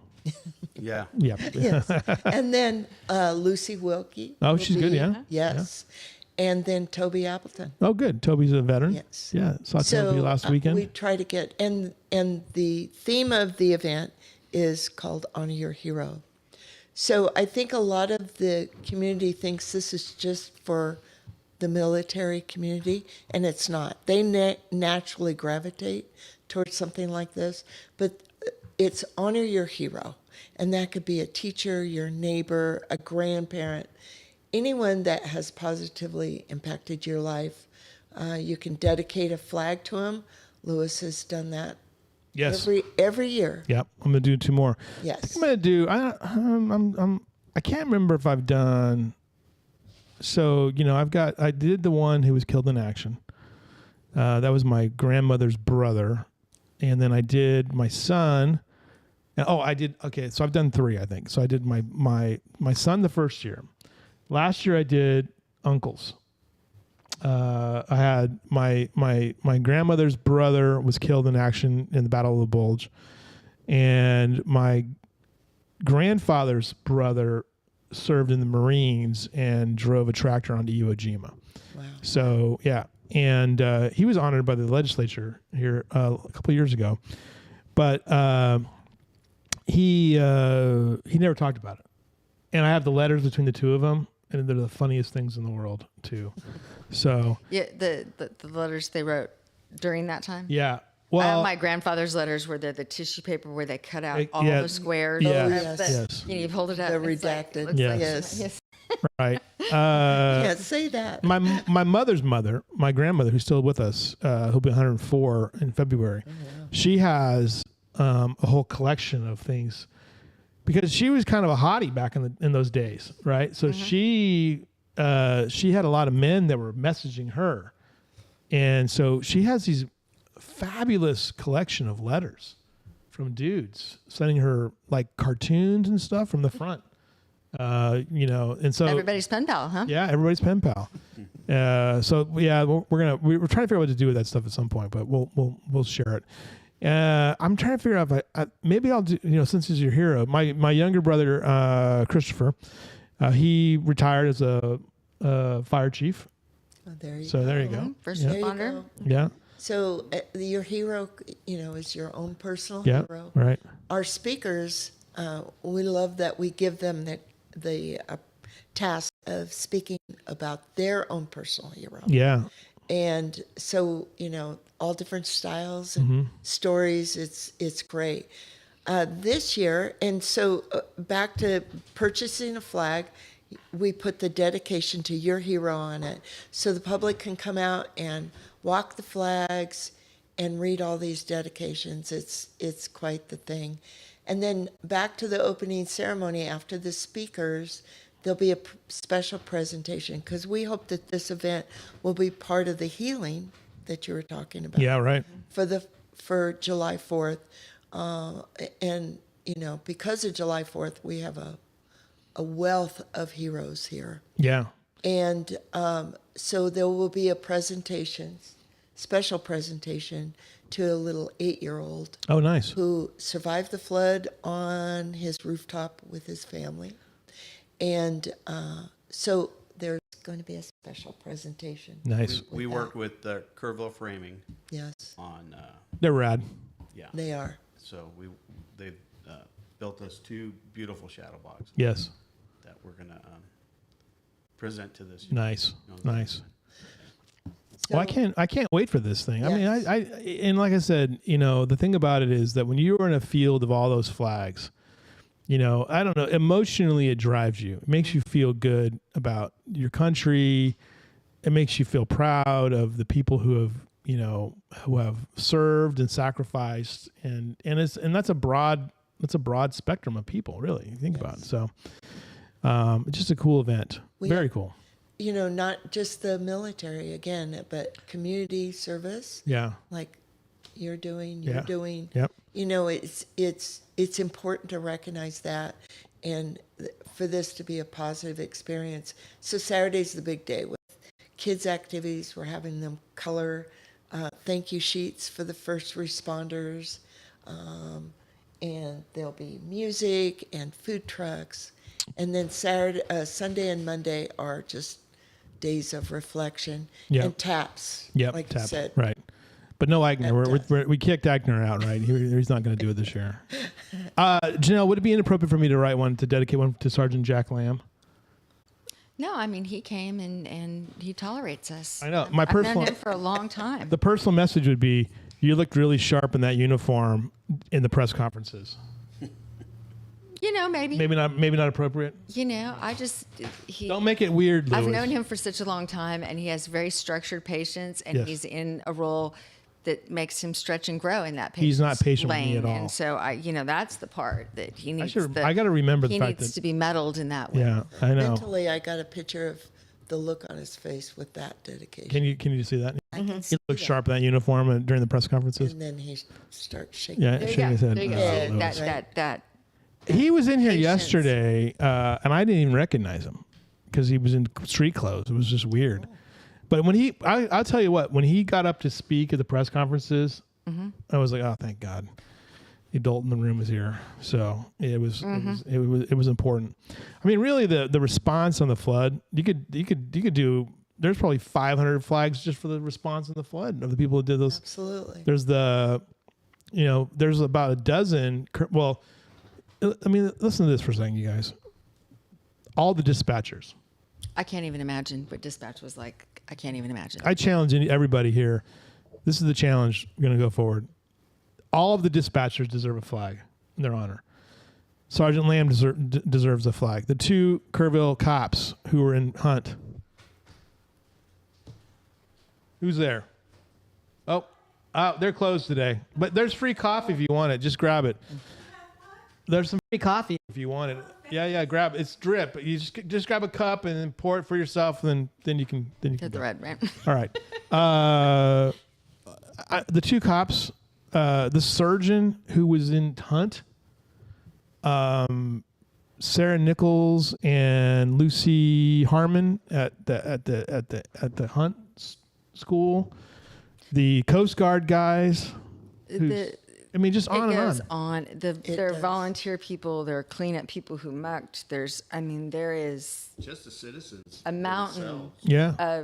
Yeah. Yeah. Yes. And then Lucy Wilkie. Oh, will she's good, yeah. Yes. And then Toby Appleton. Oh, good. Toby's a veteran. Yes. Yeah. Saw Toby last weekend. We try to get, and the theme of the event is called Honor Your Hero. So I think a lot of the community thinks this is just for the military community, and it's not. They naturally gravitate towards something like this, but it's honor your hero. And that could be a teacher, your neighbor, a grandparent, anyone that has positively impacted your life. You can dedicate a flag to them. Lewis has done that Yes. every year. Yep. I'm gonna do 2 more. Yes. I'm gonna do. I can't remember if I've done. So I did the one who was killed in action. That was my grandmother's brother, and then I did my son. And, I did. Okay, so I've done 3, I think. So I did my son the first year. Last year I did uncles. I had my grandmother's brother was killed in action in the Battle of the Bulge, and my grandfather's brother served in the Marines and drove a tractor onto Iwo Jima. Wow. So yeah, and he was honored by the legislature here a couple of years ago, but he never talked about it. And I have the letters between the 2 of them, and they're the funniest things in the world too. So Yeah, the letters they wrote during that time. yeah, well, my grandfather's letters were the tissue paper where they cut out all yeah, the squares. yeah, yes. yes. You hold it up. The it's like- redacted. looks like- Yes. right. Can't say that. My mother's mother, my grandmother, who's still with us, who'll be 104 in February, she has a whole collection of things because she was kind of a hottie back in those days, right? So she had a lot of men that were messaging her, and so she has these fabulous collection of letters from dudes sending her like cartoons and stuff from the front. And so Everybody's pen pal, huh? yeah, everybody's pen pal. So yeah, we're trying to figure out what to do with that stuff at some point, but we'll share it. I'm trying to figure out if maybe I'll do, since he's your hero, my younger brother, Christopher, he retired as a fire chief. Oh, there you So go. there you go. First Yeah. There you responder. go. Yeah. So your hero, is your own personal Yeah. hero. Right. Our speakers, we love that we give them the task of speaking about their own personal hero. Yeah. And so, all different styles and stories. It's great. This year, and so back to purchasing a flag, we put the dedication to your hero on it, so the public can come out and walk the flags and read all these dedications. It's quite the thing. And then back to the opening ceremony after the speakers, there'll be a special presentation because we hope that this event will be part of the healing that you were talking about. Yeah. Right. For July 4th. And, because of July 4th, we have a wealth of heroes here. Yeah. And so there will be a special presentation to a little 8-year-old Oh, nice. who survived the flood on his rooftop with his family. And so there's going to be a special presentation. Nice. We worked with Kerrville Framing Yes, on, They're rad. yeah. they are. So they've built us 2 beautiful shadow boxes Yes. that we're gonna present to this. Nice. Nice. So, Well, I can't wait for this thing. Yes. I mean, and like I said, the thing about it is that when you are in a field of all those flags, I don't know, emotionally it drives you. It makes you feel good about your country. It makes you feel proud of the people who have served and sacrificed, and that's a broad spectrum of people, really. You think about it. So Just a cool event. Very have- cool. You know, not just the military again, but community service, Yeah. like you're doing. Yep. You know, it's important to recognize that, and for this to be a positive experience. So Saturday's the big day with kids' activities. We're having them color thank you sheets for the first responders, and there'll be music and food trucks, and then Sunday, and Monday are just days of reflection and taps. Yep. like Tap. you said. Right. But no Eigner. At, We kicked Eigner out, right? He's not going to do it this year. Janelle, would it be inappropriate for me to write one, to dedicate one to Sergeant Jack Lamb? No, I mean, he came and he tolerates us. I know. I've known him for a long time. The personal message would be, you looked really sharp in that uniform in the press conferences. You know, maybe Maybe not appropriate. You know, he. Don't make it weird, Louis. I've known him for such a long time, and he has very structured patience, and Yes. he's in a role that makes him stretch and grow in that patience. He's not patient with me lane. at all. And so that's the part that he needs. I got to remember the he fact needs that to be meddled in that way. Yeah, I know. mentally, I got a picture of the look on his face with that dedication. Can you see that? I can He see looked that. sharp in that uniform during the press conferences. And then he starts shaking. Yeah, There you shaking go. his head. There you go. Oh, See, Louis. that He was in here Patience. yesterday, and I didn't even recognize him because he was in street clothes. It was just weird. But when I'll tell you what, when he got up to speak at the press conferences, I was like, oh, thank God, the adult in the room is here. So it was important. I mean, really, the response on the flood, you could do. There's probably 500 flags just for the response on the flood of the people who did those. Absolutely. There's there's about a dozen. Well, I mean, listen to this for a second, you guys. All the dispatchers. I can't even imagine what dispatch was like. I can't even imagine. I challenge everybody here. This is the challenge. We're going to go forward. All of the dispatchers deserve a flag in their honor. Sergeant Lamb deserves a flag. The two Kerrville cops who were in Hunt. Who's there? Oh, they're closed today. But there's free coffee if you want it. Just grab it. There's some free coffee if you want it. Yeah, grab it. It's drip. You just grab a cup and then pour it for yourself, and then you can Hit go. the red, right? All right. The two cops, the surgeon who was in Hunt, Sarah Nichols and Lucy Harmon at the Hunt school, the Coast Guard guys. Just on It and goes on. on. There are does. volunteer people. There are cleanup people who mucked. There is Just the citizens. a mountain themselves. Yeah.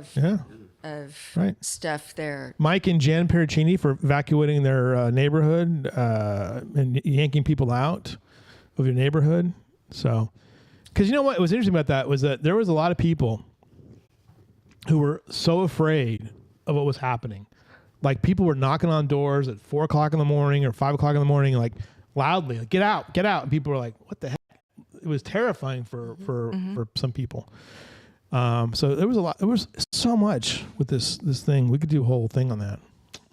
of Right. stuff there. Mike and Jan Pericini for evacuating their neighborhood and yanking people out of your neighborhood. So, because you know what was interesting about that was that there was a lot of people who were so afraid of what was happening. Like people were knocking on doors at 4 o'clock in the morning or 5 o'clock in the morning, like loudly, like, get out. And people were like, what the heck? It was terrifying for some people. So there was so much with this thing. We could do a whole thing on that.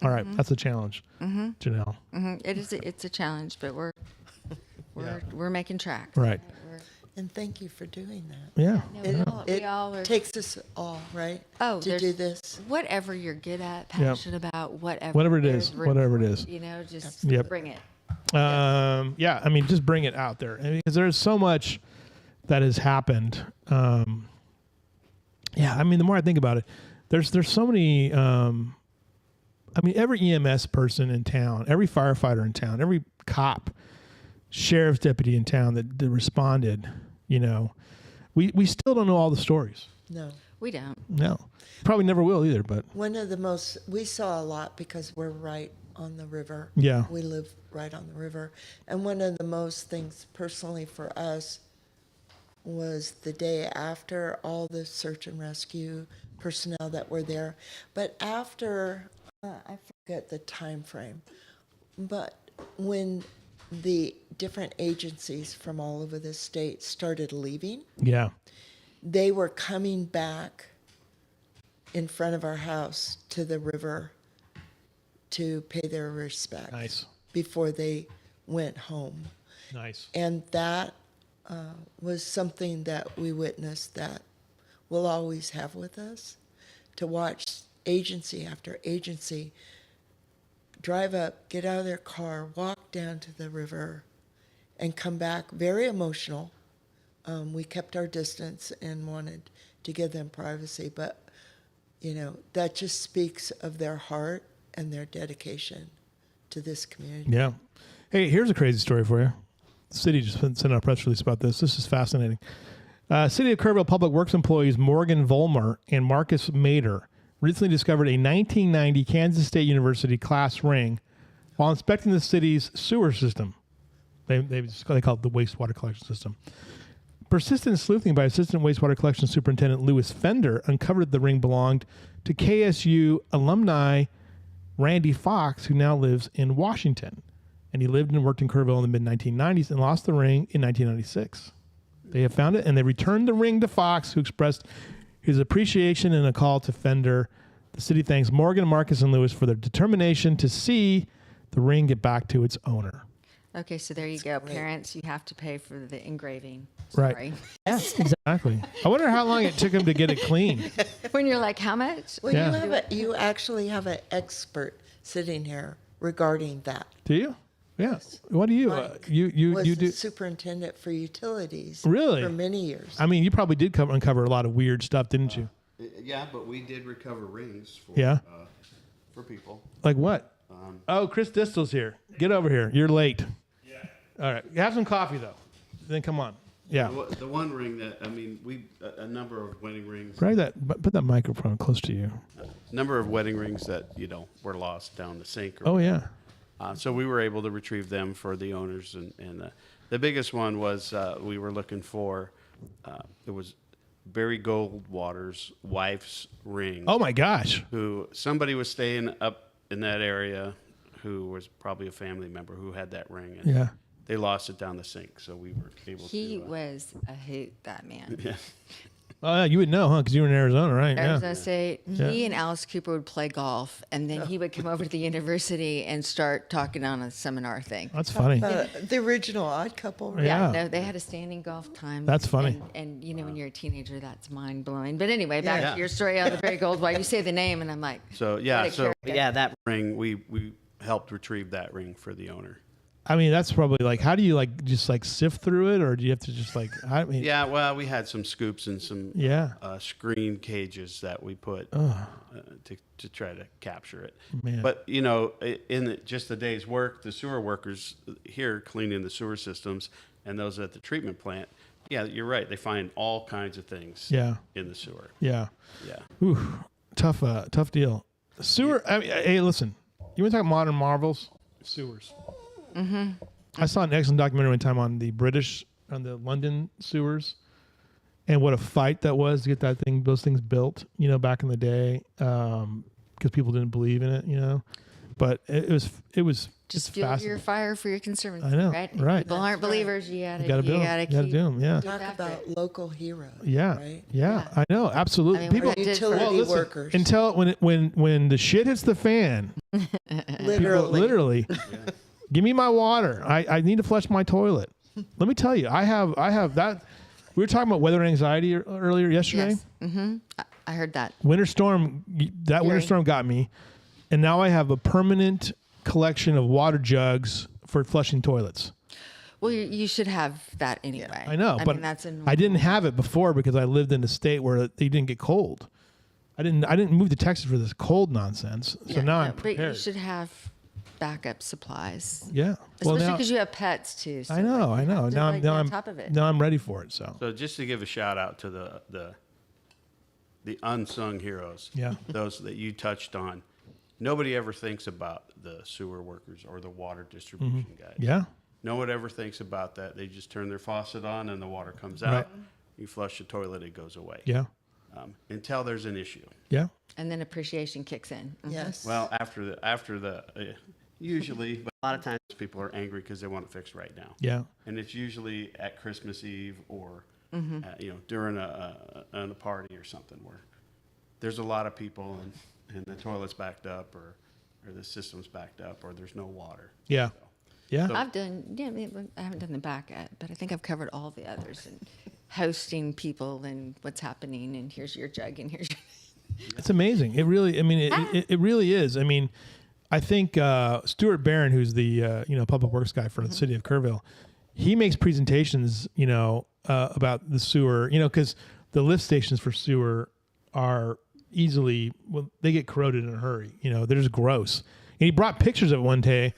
All right. That's a challenge, Janelle. It's a challenge, but we're making tracks. Right. And thank you for doing that. Yeah. We all are. Takes us all, right? Oh, to there's- do this. Whatever you're good at, passionate about, whatever. Whatever it there's is, room whatever it for is. Just Yep. bring it. Just bring it out there because there's so much that has happened. The more I think about it, there's so many. Every EMS person in town, every firefighter in town, every cop, sheriff's deputy in town that responded. We still don't know all the stories. No. We don't. No, probably never will either. But We saw a lot because we're right on the river. Yeah. We live right on the river. And one of the most things personally for us was the day after all the search and rescue personnel that were there. But after, I forget the time frame, but when the different agencies from all over the state started leaving, yeah, they were coming back in front of our house to the river to pay their respects Nice. before they went home. nice. And that was something that we witnessed that we'll always have with us. To watch agency after agency drive up, get out of their car, walk down to the river, and come back very emotional. We kept our distance and wanted to give them privacy, but that just speaks of their heart and their dedication to this community. Yeah. Hey, here's a crazy story for you. The city just sent out a press release about this. This is fascinating. City of Kerrville Public Works employees Morgan Vollmer and Marcus Mader recently discovered a 1990 Kansas State University class ring while inspecting the city's sewer system. They call it the wastewater collection system. Persistent sleuthing by Assistant Wastewater Collection Superintendent Lewis Fender uncovered the ring belonged to KSU alumni Randy Fox, who now lives in Washington. And he lived and worked in Kerrville in the mid-1990s and lost the ring in 1996. They have found it, and they returned the ring to Fox, who expressed his appreciation in a call to Fender. The city thanks Morgan, Marcus, and Lewis for their determination to see the ring get back to its owner. Okay, so there you go. Parents, you have to pay for the engraving. Right. Sorry. Yes, exactly. I wonder how long it took him to get it clean. When you're like, how much? Well, Yeah. you actually have an expert sitting here regarding that. Do you? Yeah. What do you? Mike You was do? the superintendent for utilities Really? for many years. I mean, you probably did uncover a lot of weird stuff, didn't you? Yeah, but we did recover rings for people. Like what? Oh, Chris Distel's here. Get over here. You're late. Yeah. All right. Have some coffee though. Then come on. Yeah. The one ring that, a number of wedding rings. Put that microphone close to you. Number of wedding rings that, were lost down the sink. Oh yeah. So we were able to retrieve them for the owners. And the biggest one was we were looking for, it was Barry Goldwater's wife's ring. Oh my gosh. Who somebody was staying up in that area who was probably a family member who had that ring. And Yeah. they lost it down the sink. So we were able to. He was a hoot, that man. Yeah. Oh yeah, you would know, huh? Because you were in Arizona, right? Arizona Yeah. State. Yeah. He and Alice Cooper would play golf, and then he would come over to the university and start talking on a seminar thing. That's funny. The original Odd Couple. Right? Yeah. No, they had a standing golf time. That's funny. And when you're a teenager, that's mind blowing. But anyway, back Yeah. to your story on the Barry Gold. Why you say the name, and I'm like, So yeah, what a character. that ring we helped retrieve that ring for the owner. I mean, that's probably like, how do you just sift through it, or do you have to just Yeah, well, we had some scoops and some screen cages that we put to try to capture it. Man. But in just the day's work, the sewer workers here cleaning the sewer systems and those at the treatment plant, yeah, you're right. They find all kinds of things. Yeah. In the sewer. Yeah. Yeah. Ooh, tough deal. Sewer. I mean, hey, listen. You want to talk modern marvels? Sewers. Mm-hmm. I saw an excellent documentary one time on the London sewers, and what a fight that was to get those things built. Back in the day, because people didn't believe in it. But it was Just fuel your fire for your conservancy. I know, right? right. People aren't believers. You gotta build. You gotta gotta keep do them. Yeah. Talk about local heroes. Yeah. Right? Yeah. I know. Absolutely. I mean, People. what it did for- Utility Listen, workers. until when the shit hits the fan. People, literally. Give me my water. I need to flush my toilet. Let me tell you, I have that. We were talking about weather anxiety earlier yesterday. Yes. Mm-hmm. I heard that. Winter storm. Winter storm got me, and now I have a permanent collection of water jugs for flushing toilets. Well, you should have that anyway. I know, but mean, that's I didn't have it before because I lived in a state where they didn't get cold. I didn't move to Texas for this cold nonsense. So now I'm prepared. But you should have backup supplies. Yeah. Especially because you have pets too. So I know. you have to, Now be on top of it. Now I'm ready for it. So So just to give a shout out to the unsung heroes. Yeah. Those that you touched on. Nobody ever thinks about the sewer workers or the water distribution guys. yeah. No one ever thinks about that. They just turn their faucet on and the water comes out. Right. You flush the toilet, it goes away. Yeah. Until there's an issue. Yeah. And then appreciation kicks in. Mhm. Yes. Well, after the usually, but a lot of times people are angry because they want it fixed right now. Yeah. And it's usually at Christmas Eve or during a party or something where there's a lot of people and the toilet's backed up or the system's backed up or there's no water. Yeah. Yeah. I've done, yeah, I haven't done the back end, but I think I've covered all the others and hosting people and what's happening and here's your jug and here's your. It's amazing. It really, I mean, it really is. I mean, I think Stuart Barron, who's the public works guy for the city of Kerrville, he makes presentations, about the sewer, because the lift stations for sewer are easily, they get corroded in a hurry. They're just gross. And he brought pictures of it one day,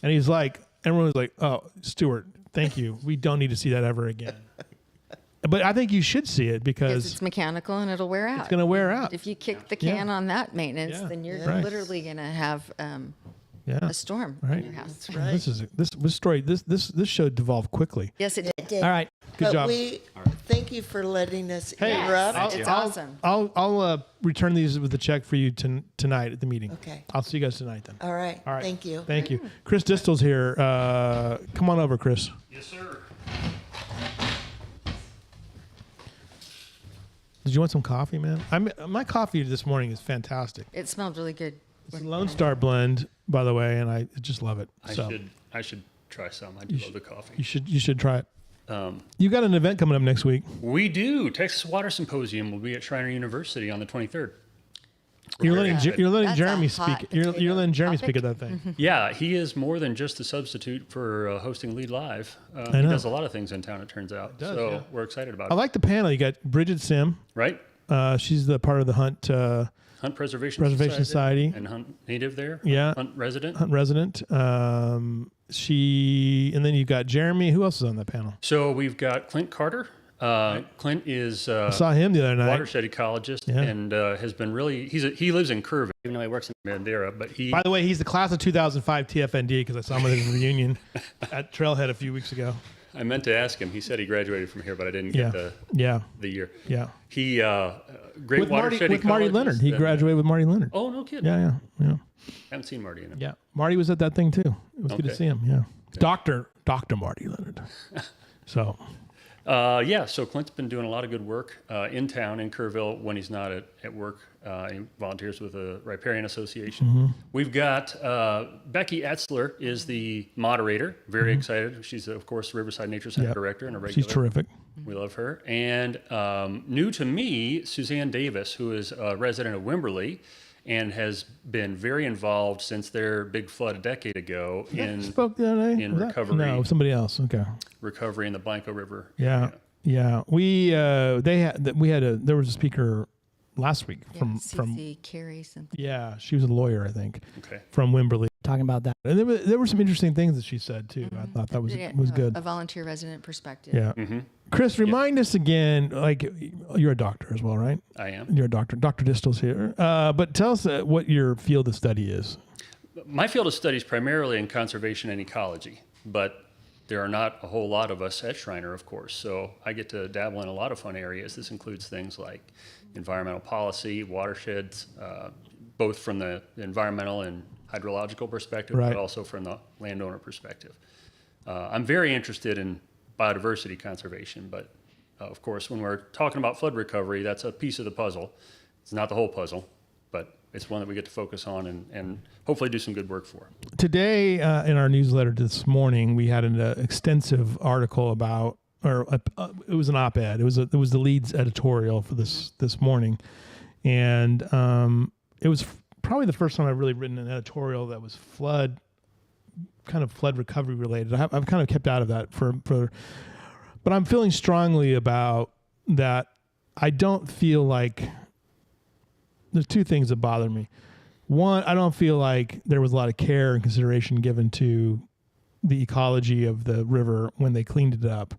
and he's like, everyone was like, "Oh, Stuart, thank you. We don't need to see that ever again." But I think you should see it because It's mechanical and it'll wear out. it's going to wear out. If you kick the can Yeah. on that maintenance, Yeah. then you're Right. literally going to have Yeah. a storm Right. in your house. Right. This story. This show devolved quickly. Yes, it did. All right. Good But job. we thank you for letting us Hey, interrupt. It's awesome. I'll return these with a check for you tonight at the meeting. Okay. I'll see you guys tonight then. All right. All right. Thank you. Thank you. Chris Distel's here. Come on over, Chris. Yes, sir. Did you want some coffee, man? My coffee this morning is fantastic. It smelled really good. It's a Lone Star blend, by the way, and I just love it. I should try some. I do love the coffee. You should try it. You got an event coming up next week. We do. Texas Water Symposium will be at Schreiner University on the 23rd. You're letting That's Jeremy a hot speak. You're letting Jeremy topic. speak at that thing. Yeah, he is more than just a substitute for hosting Lead Live. He know. does a lot of things in town, it turns out. does, so yeah. we're excited about I it. like the panel. You got Bridget Sim. Right? She's the part of the Hunt Hunt Preservation Society. And Hunt Native there. Yeah. Hunt Resident. Hunt resident. And then you've got Jeremy. Who else is on that panel? So we've got Clint Carter. Clint is I saw him the other night. watershed ecologist Yeah. and has been really, he lives in Kerrville, even though he works in Bandera, but he, By the way, he's the class of 2005 TFND because I saw him at his reunion at Trailhead a few weeks ago. I meant to ask him, he said he graduated from here, but I didn't Yeah. get Yeah. the year. Yeah. He, great With Marty watershed ecologist Leonard. He and- graduated with Marty Leonard. Oh, no kidding. Yeah. Haven't seen Marty in a Yeah. Marty was at that thing too. It was good to Okay. see him. Yeah. Dr. Marty Leonard. So, So Clint's been doing a lot of good work in town in Kerrville when he's not at work. He volunteers with the Riparian Association. Mm-hmm. We've got Becky Etzler is the moderator. Very excited. She's of course Riverside Nature Center Yep. director and a regular. she's terrific. We love her. And new to me, Suzanne Davis, who is a resident of Wimberley and has been very involved since their big flood a decade ago in Spoke the other day? in Was that- recovery. No, somebody else. Okay. recovery in the Blanco River. Yeah. Yeah. There was a speaker last week from CC Carey something. yeah, she was a lawyer, I think, Okay. from Wimberley, talking about that. And there were some interesting things that she said too. I thought that was Yeah, good. A volunteer resident perspective. Yeah. Mm-hmm. Chris, remind us again, like you're a doctor as well, right? I am. You're a doctor. Dr. Distel's here. But tell us what your field of study is. My field of study is primarily in conservation and ecology, but there are not a whole lot of us at Schreiner, of course. So I get to dabble in a lot of fun areas. This includes things like environmental policy, watersheds, both from the environmental and hydrological perspective, Right. but also from the landowner perspective. I'm very interested in biodiversity conservation, but of course, when we're talking about flood recovery, that's a piece of the puzzle. It's not the whole puzzle, but it's one that we get to focus on and hopefully do some good work for. Today, in our newsletter this morning, we had an extensive article about, it was an op-ed. It was the Leeds editorial for this morning, and it was probably the first time I've really written an editorial that was flood recovery related. I've kind of kept out of that but I'm feeling strongly about that. I don't feel like there's two things that bother me. One, I don't feel like there was a lot of care and consideration given to the ecology of the river when they cleaned it up.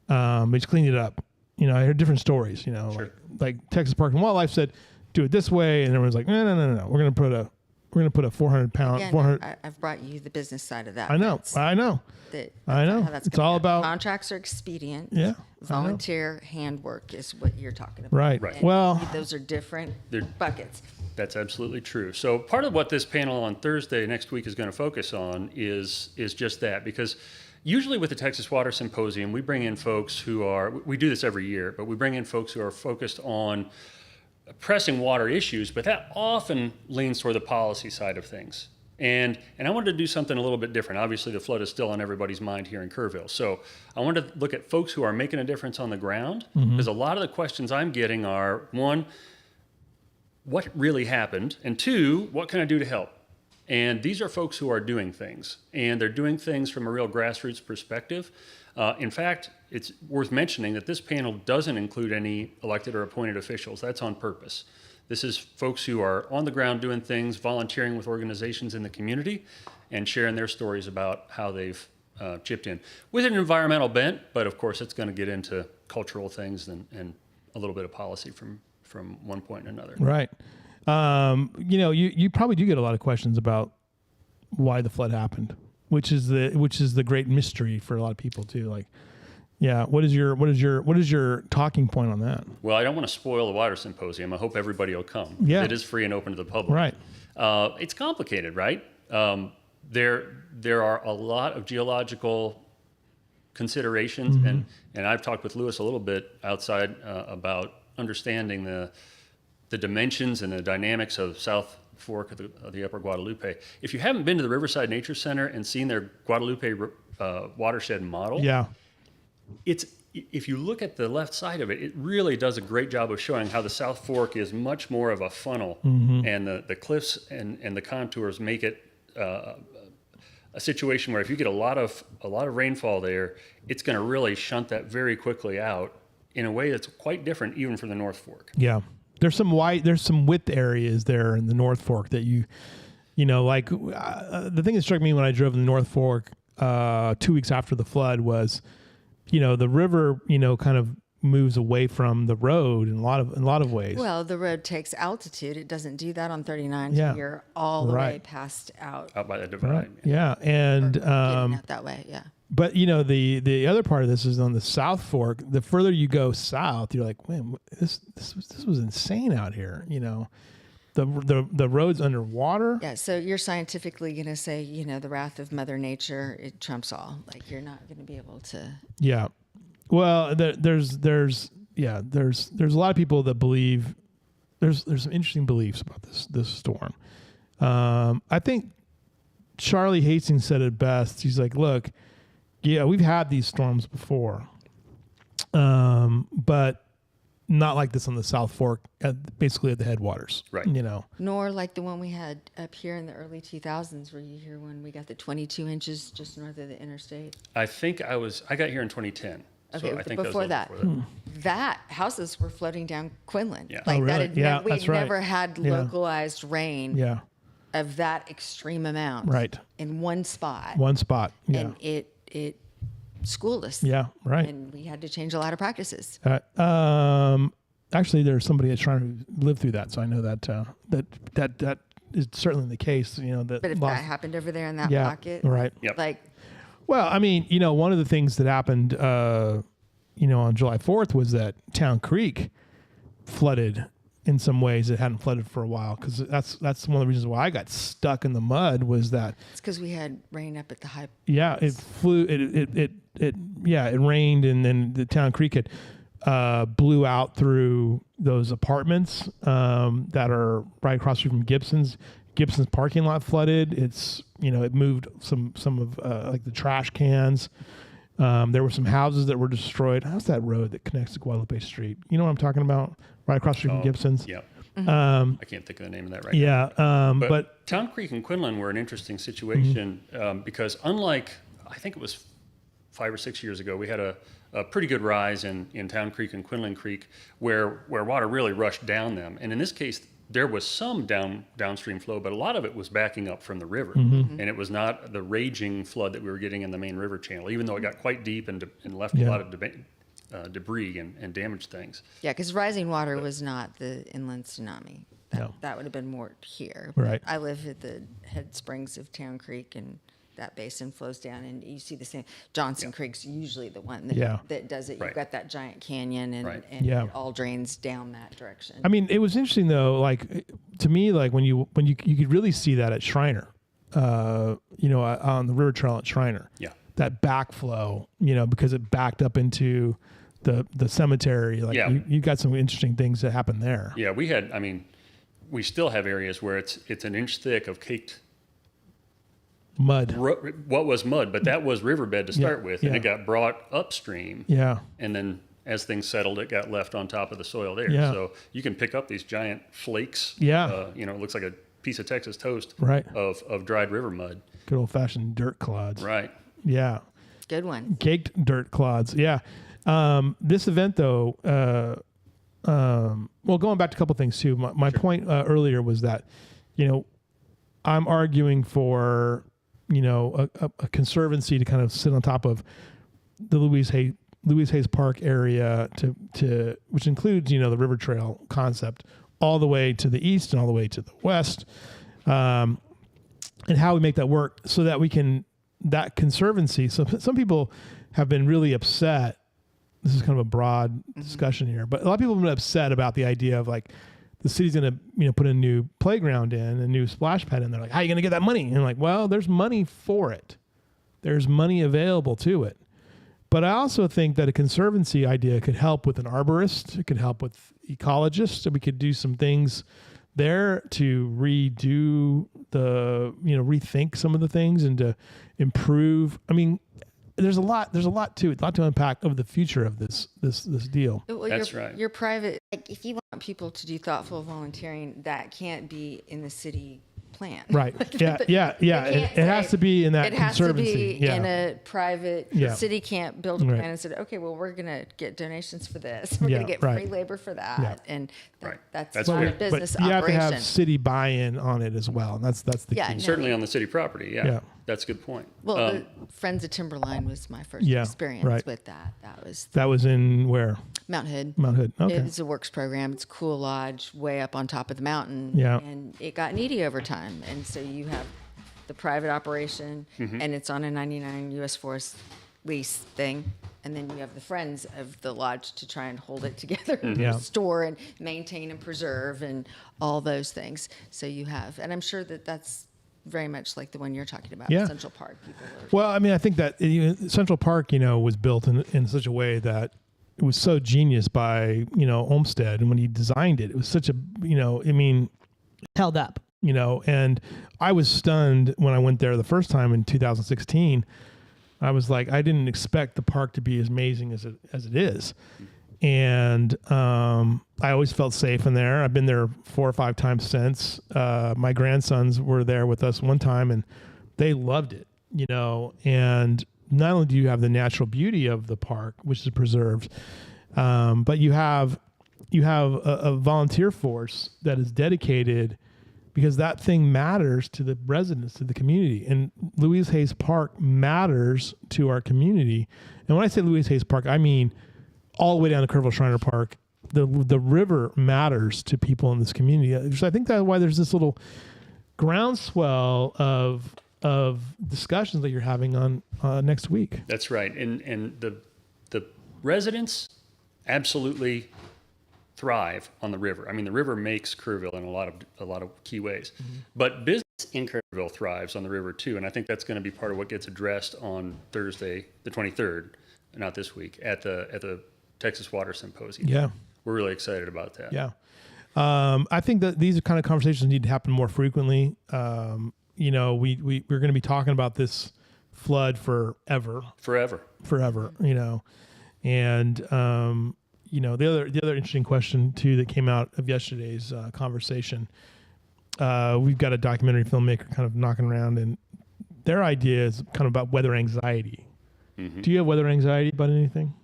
They just cleaned it up. I heard different stories, Sure. like Texas Park and Wildlife said, do it this way. And everyone's like, no. We're going to put a 400-pound, Again, 400. I've brought you the business side of that. I know. That's- I know. that- I know. how that's It's gonna all go. about- Contracts are expedient. Yeah, I know. Volunteer handwork is what you're talking about. Right. Right. And Well- those are different They're- buckets. That's absolutely true. So part of what this panel on Thursday next week is going to focus on is just that, because usually with the Texas Water Symposium, we bring in folks we do this every year, but we bring in folks who are focused on pressing water issues, but that often leans toward the policy side of things. And I wanted to do something a little bit different. Obviously, the flood is still on everybody's mind here in Kerrville. So I wanted to look at folks who are making a difference on the ground, because a lot of the questions I'm getting are, one, what really happened? And two, what can I do to help? And these are folks who are doing things, and they're doing things from a real grassroots perspective. In fact, it's worth mentioning that this panel doesn't include any elected or appointed officials. That's on purpose. This is folks who are on the ground doing things, volunteering with organizations in the community, and sharing their stories about how they've chipped in. With an environmental bent, but of course it's going to get into cultural things and a little bit of policy from one point and another. Right. You probably do get a lot of questions about why the flood happened, which is the great mystery for a lot of people too. Like, yeah, what is your talking point on that? Well, I don't want to spoil the water symposium. I hope everybody will come. Yeah. It is free and open to the public. Right. It's complicated, right? There are a lot of geological considerations, and I've talked with Lewis a little bit outside about understanding the dimensions and the dynamics of South Fork of the Upper Guadalupe. If you haven't been to the Riverside Nature Center and seen their Guadalupe watershed model, Yeah. If you look at the left side of it, it really does a great job of showing how the South Fork is much more of a funnel, and the cliffs and the contours make it a situation where if you get a lot of rainfall there, it's going to really shunt that very quickly out in a way that's quite different even from the North Fork. Yeah. There's some width areas there in the North Fork that the thing that struck me when I drove in the North Fork 2 weeks after the flood was, the river, kind of moves away from the road in a lot of ways. Well, the road takes altitude. It doesn't do that on 39. Yeah. You're all the way Right. past out. Out by the divide. Right. Yeah. And, Getting out that way, yeah. but the other part of this is on the South Fork. The further you go south, you're like, man, this was insane out here. The road's underwater. Yeah, so you're scientifically going to say, the wrath of Mother Nature, it trumps all. Like, you're not going to be able to. Yeah. Well, there's a lot of people that believe there's some interesting beliefs about this storm. I think Charlie Hastings said it best. He's like, look, yeah, we've had these storms before, but not like this on the South Fork, basically at the headwaters. Right. Nor like the one we had up here in the early 2000s, where you hear when we got the 22 inches just north of the interstate. I think I got here in 2010. Okay, so I think before that. that. Was a little before that. That houses were floating down Quinlan. Yeah. Like Oh, really? Yeah, we'd that's right. never had Yeah. localized rain Yeah. of that extreme amount. Right. In one spot. One spot. Yeah. And it schooled us. Yeah. Right. And we had to change a lot of practices. Actually, there's somebody that's trying to live through that, so I know that is certainly the case. That. But if that happened over there in that yeah, pocket, right. Yep. like, Well, I mean, one of the things that happened, on July 4th was that Town Creek flooded in some ways it hadn't flooded for a while, because that's one of the reasons why I got stuck in the mud was that. it's because we had rain up at the high. Yeah, it flew. It rained, and then the Town Creek had blew out through those apartments that are right across the street from Gibson's. Gibson's parking lot flooded. It's it moved some of like the trash cans. There were some houses that were destroyed. How's that road that connects to Guadalupe Street? You know what I'm talking about? Right across the street from Gibson's. Yeah. Um, I can't think of the name of that right yeah. now. But Town Creek and Quinlan were an interesting situation because unlike, I think it was 5 or 6 years ago, we had a pretty good rise in Town Creek and Quinlan Creek where water really rushed down them. And in this case, there was some downstream flow, but a lot of it was backing up from the river. And it was not the raging flood that we were getting in the main river channel, even though it got quite deep and left a lot of debris and damaged things. Yeah, because rising water was not the inland tsunami. No. That would have been more here. Right. I live at the head springs of Town Creek, and that basin flows down, and you see the same. Johnson Creek's usually the one that does it. Right. You've got that giant canyon, and, Right. and Yeah. it all drains down that direction. I mean, it was interesting though. Like to me, like when you could really see that at Schreiner, on the river trail at Schreiner. Yeah. That backflow, because it backed up into the cemetery. Like you got some interesting things that happened there. Yeah, we still have areas where it's an inch thick of caked Mud. what was mud, but that was riverbed to start with, and yeah. it got brought upstream. Yeah. And then as things settled, it got left on top of the soil there. Yeah. So you can pick up these giant flakes. Yeah. You know, it looks like a piece of Texas toast. Right. Of dried river mud. Good old fashioned dirt clods. Right. Yeah. Good one. Caked dirt clods. Yeah. This event though, well, going back to a couple things too. My point earlier was that, you know, I'm arguing for, you know, a conservancy to kind of sit on top of the Louise Hayes Park area to which includes, you know, the river trail concept all the way to the east and all the way to the west, and how we make that work so that we can, that conservancy. So some people have been really upset. This is kind of a broad discussion here, but a lot of people have been upset about the idea of like the city's going to, you know, put a new playground in, a new splash pad in. They're like, how are you going to get that money? And I'm like, well, there's money for it. There's money available to it. But I also think that a conservancy idea could help with an arborist. It could help with ecologists. So we could do some things there to redo the, you know, rethink some of the things and to improve. I mean, there's a lot to it, a lot to unpack of the future of this deal. Well, That's right. Your private, like if you want people to do thoughtful volunteering, that can't be in the city plan. Right. Yeah. It has to be in that It has to conservancy. be in a private. Yeah. The city can't build a plan Right. and say, okay, well, we're going to get donations for this. We're Yeah, going to get right. free labor for that, Yeah. and Right. that's That's not fair. a business but you have to operation. have city buy-in on it as well. And that's the Yeah, key. no. Certainly on the city property. Yeah. Yeah. That's a good point. Well, the Friends of Timberline was my first Yeah, experience right. with that. That was in where? Mount Hood. Mount Hood. Okay. It's a works program. It's a cool lodge way up on top of the mountain. Yeah. And it got needy over time. And so you have the private operation, and it's on a 99 U.S. Forest lease thing. And then you have the friends of the lodge to try and hold it together, and Yeah. restore and maintain and preserve and all those things. So you have, and I'm sure that that's very much like the one you're talking about, Yeah. Central Park. People are, Well, I mean, I think that Central Park, you know, was built in such a way that it was so genius by, you know, Olmsted. And when he designed it, it was such a, you know, I mean, held up, you know, and I was stunned when I went there the first time in 2016. I was like, I didn't expect the park to be as amazing as it is. And I always felt safe in there. I've been there 4 or 5 times since. My grandsons were there with us one time, and they loved it, you know. And not only do you have the natural beauty of the park, which is preserved, but you have a volunteer force that is dedicated, because that thing matters to the residents, to the community. And Louise Hayes Park matters to our community. And when I say Louise Hayes Park, I mean all the way down to Kerrville Schreiner Park. The river matters to people in this community. So I think that's why there's this little groundswell of discussions that you're having on next week. That's right. And the residents absolutely thrive on the river. I mean, the river makes Kerrville in a lot of key ways. But business in Kerrville thrives on the river too, and I think that's going to be part of what gets addressed on Thursday, the 23rd, not this week, at the Texas Water Symposium. Yeah. We're really excited about that. Yeah. I think that these kind of conversations need to happen more frequently. You know, we're going to be talking about this flood forever, you know. And, you know, the other interesting question too that came out of yesterday's conversation, we've got a documentary filmmaker kind of knocking around, and their idea is kind of about weather anxiety. Do you have weather anxiety about anything?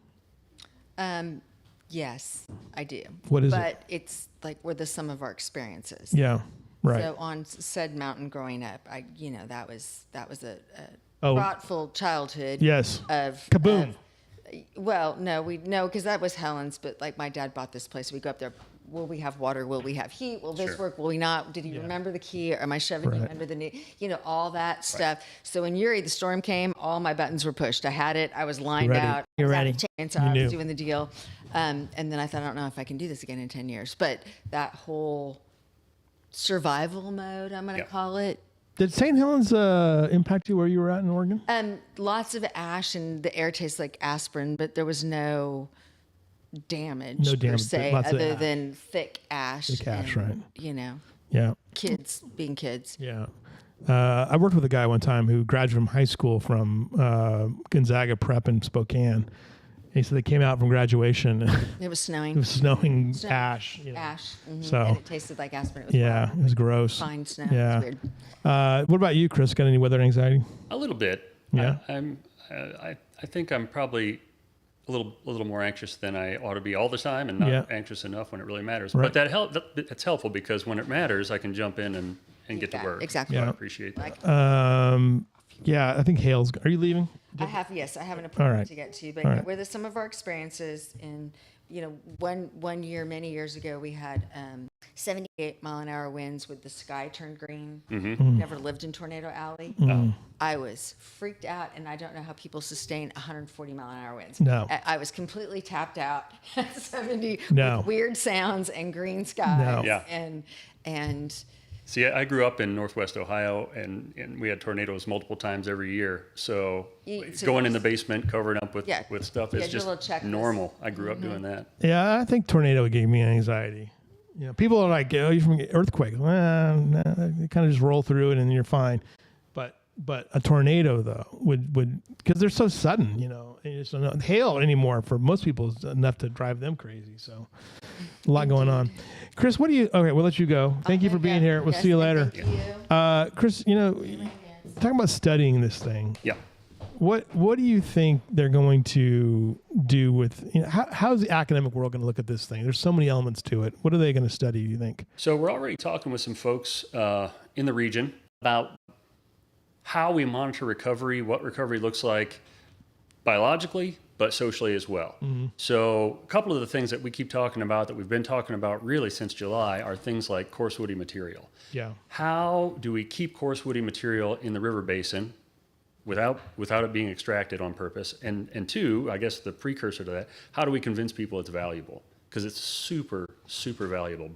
yes, I do. What is it? But it's like we're the sum of our experiences. Yeah, right. So on said mountain growing up, that was a Oh. thoughtful childhood. Yes. Of Kaboom. Well, no, because that was Helen's. But like my dad bought this place. We go up there. Will we have water? Will we have heat? Will this Sure. work? Will we not? Did he remember the key? Or am I shoving him Right. under the knee? You know, all that stuff. So when Uri, the storm came, all my buttons were pushed. I had it. I was lined Ready. out. You're I was ready. at the chainsaw. You I knew. was doing the deal. And then I thought, I don't know if I can do this again in 10 years. But that whole survival mode, I'm going to Yeah. call it. Did St. Helens impact you where you were at in Oregon? Lots of ash, and the air tastes like aspirin, but there was no damage, No per damage, se, lots of other ash. than thick ash. Thick ash, and, right. You know, Yeah. kids being kids. Yeah. I worked with a guy one time who graduated from high school from Gonzaga Prep in Spokane. He said they came out from graduation. It was snowing. It was snowing Snow- ash. Ash. Mhm. So- and it tasted like aspirin. It was Yeah, wild. it was gross. Fine snow. Yeah. It was weird. What about you, Chris? Got any weather anxiety? A little bit. Yeah. I think I'm probably a little more anxious than I ought to be all the time, and not Yeah. anxious enough when it really matters. Right. But it's helpful because when it matters, I can jump in and get to Yeah, work. exactly. So I Yeah. appreciate that. Like, Yeah, I think hail's. Are you leaving? I have an appointment All right. to get to, but All right. with some of our experiences in, one year, many years ago, we had 78-mile-an-hour winds with the sky turned green. Mm-hmm. Never lived in Tornado Alley. I was freaked out, and I don't know how people sustain 140-mile-an-hour winds. No. I was completely tapped out at 70 No. with weird sounds and green skies. No. Yeah. And See, I grew up in Northwest Ohio, and we had tornadoes multiple times every year. So So going in you- the basement, covered up with Yeah. stuff Yeah, is do a little just checklist. normal. I grew up doing that. Yeah, I think tornado gave me anxiety. People are like, "Oh, you're from earthquake." Well, no, you kind of just roll through it and you're fine. But a tornado though would because they're so sudden, and it's not hail anymore for most people is enough to drive them crazy. So a lot going on. Chris, okay, we'll let you go. Thank you for being here. We'll Yes, see you later. Thank you. Chris, talking about studying this thing. Yeah. What do you think they're going to do with how's the academic world going to look at this thing? There's so many elements to it. What are they going to study, do you think? So we're already talking with some folks in the region about how we monitor recovery, what recovery looks like biologically, but socially as well. So a couple of the things that we keep talking about that we've been talking about really since July are things like coarse woody material. Yeah. How do we keep coarse woody material in the river basin without it being extracted on purpose? And two, I guess the precursor to that, how do we convince people it's valuable? Because it's super, super valuable,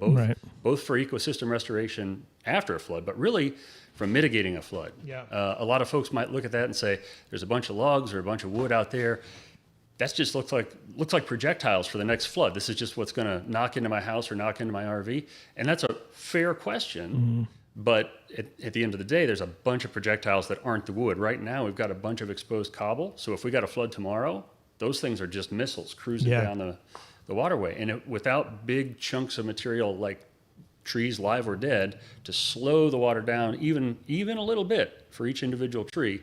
both for ecosystem restoration after a flood, but really from mitigating a flood. Yeah. A lot of folks might look at that and say, there's a bunch of logs or a bunch of wood out there. That just looks like projectiles for the next flood. This is just what's going to knock into my house or knock into my RV. And that's a fair question. But at the end of the day, there's a bunch of projectiles that aren't the wood. Right now, we've got a bunch of exposed cobble. So if we got a flood tomorrow, those things are just missiles cruising down the waterway. And without big chunks of material like trees, live or dead, to slow the water down even a little bit for each individual tree,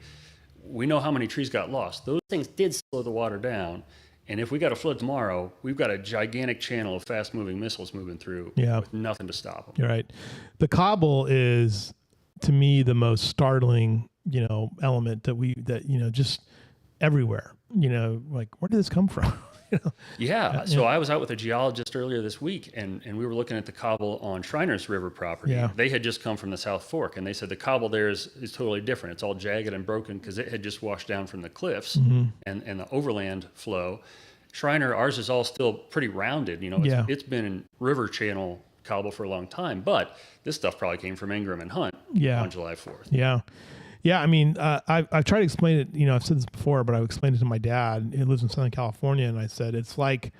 we know how many trees got lost. Those things did slow the water down. And if we got a flood tomorrow, we've got a gigantic channel of fast-moving missiles moving through with nothing to stop them. You're right. The cobble is, to me, the most startling, element that just everywhere. Like, where did this come from? Yeah. So I was out with a geologist earlier this week, and we were looking at the cobble on Schreiner's river property. Yeah. They had just come from the South Fork, and they said the cobble there is totally different. It's all jagged and broken because it had just washed down from the cliffs and the overland flow. Schreiner, ours is all still pretty rounded. It's been in river channel cobble for a long time, but this stuff probably came from Ingram and Hunt on July 4th. Yeah. Yeah, I mean, I've tried to explain it. I've said this before, but I've explained it to my dad. He lives in Southern California, and I said it's like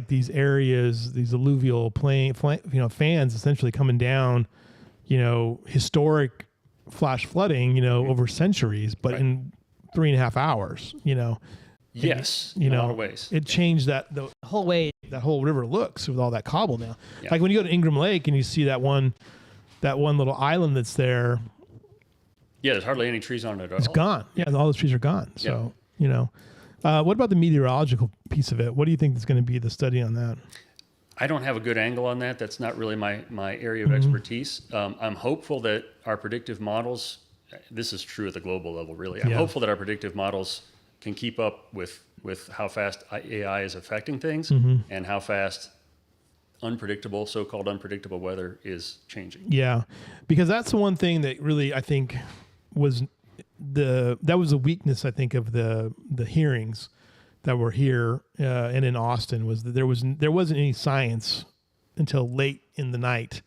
these areas, these alluvial fans, essentially coming down. Historic flash flooding. Over centuries, but in 3.5 hours. Yes, in a lot of ways. It changed the whole way that whole river looks with all that cobble now. Yeah. Like when you go to Ingram Lake and you see that one little island that's there. Yeah, there's hardly any trees on it at all. It's gone. Yeah, all those trees are gone. So, what about the meteorological piece of it? What do you think is going to be the study on that? I don't have a good angle on that. That's not really my area of expertise. I'm hopeful that our predictive models, this is true at the global level, really. I'm hopeful that our predictive models can keep up with how fast AI is affecting things and how fast so-called unpredictable weather is changing. Yeah, because that's the one thing that really, I think, was a weakness, I think, of the hearings that were here and in Austin, was that there wasn't any science until late in the night.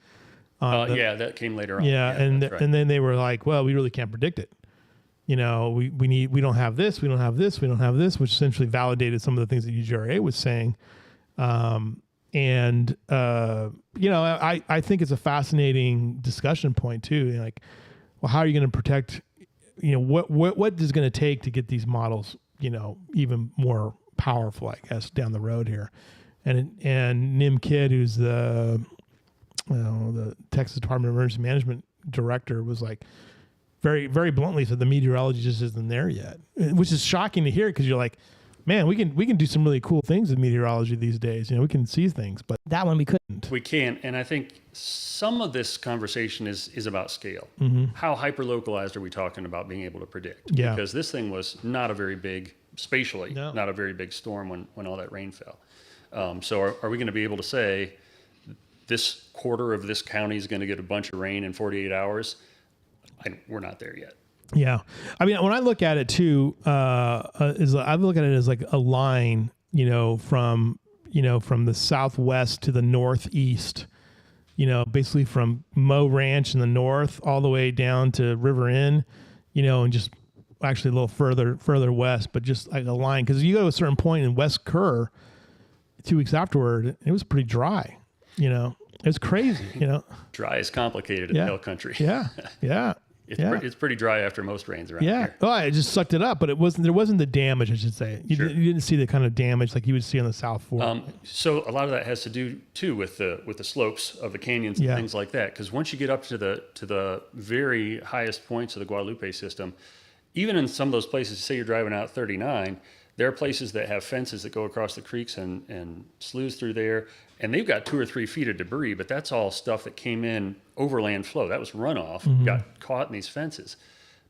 That came later on. Yeah, and then they were like, well, we really can't predict it. We don't have this, we don't have this, we don't have this, which essentially validated some of the things that UGRA was saying. I think it's a fascinating discussion point too. well, how are you going to protect, what is going to take to get these models, even more powerful, I guess, down the road here. And Nim Kidd, who's the Texas Department of Emergency Management director, was like very, very bluntly said the meteorology just isn't there yet, which is shocking to hear because you're like, man, we can do some really cool things with meteorology these days. We can see things, but that one we couldn't. We can, and I think some of this conversation is about scale. How hyper-localized are we talking about being able to predict? Yeah. Because this thing was not a very big, spatially, No. not a very big storm when all that rain fell. So are we going to be able to say this quarter of this county is going to get a bunch of rain in 48 hours? We're not there yet. Yeah. I mean, when I look at it too, I look at it as like a line, from the southwest to the northeast, basically from Moe Ranch in the north all the way down to River Inn, and just actually a little further west, but just like a line. Because you go to a certain point in West Kerr 2 weeks afterward, it was pretty dry, it was crazy, Dry is complicated in Yeah. hill country. Yeah. Yeah. It's pretty dry after most rains around Yeah. here. Oh, it just sucked it up, but there wasn't the damage, I should say. You didn't see the kind of damage like you would see on the South Fork. So a lot of that has to do too with the slopes of the canyons and Yeah. things like that. Because once you get up to the very highest points of the Guadalupe system, even in some of those places, say you're driving out 39, there are places that have fences that go across the creeks and sloughs through there, and they've got 2 or 3 feet of debris, but that's all stuff that came in overland flow. That was runoff, got caught in these fences.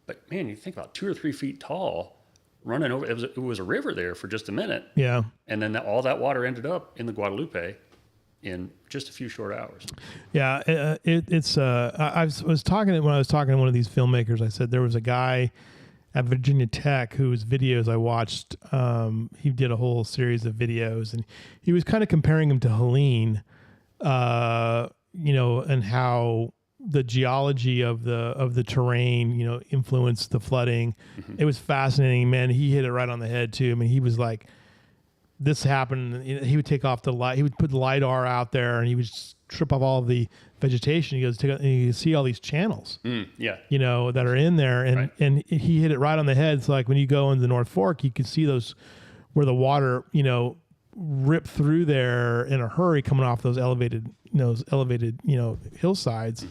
But man, you think about 2 or 3 feet tall running over. It was a river there for just a minute. Yeah. And then all that water ended up in the Guadalupe in just a few short hours. Yeah. I was talking to one of these filmmakers. I said there was a guy at Virginia Tech whose videos I watched. He did a whole series of videos, and he was kind of comparing him to Helene, and how the geology of the terrain, influenced the flooding. It was fascinating, man. He hit it right on the head too. I mean, he was like, this happened. He would take off the light. He would put the LiDAR out there, and he would strip off all of the vegetation. He goes, and you can see all these channels, that are in there. And, Right. and he hit it right on the head. So like when you go into the North Fork, you can see those where the water, rip through there in a hurry coming off those elevated hillsides.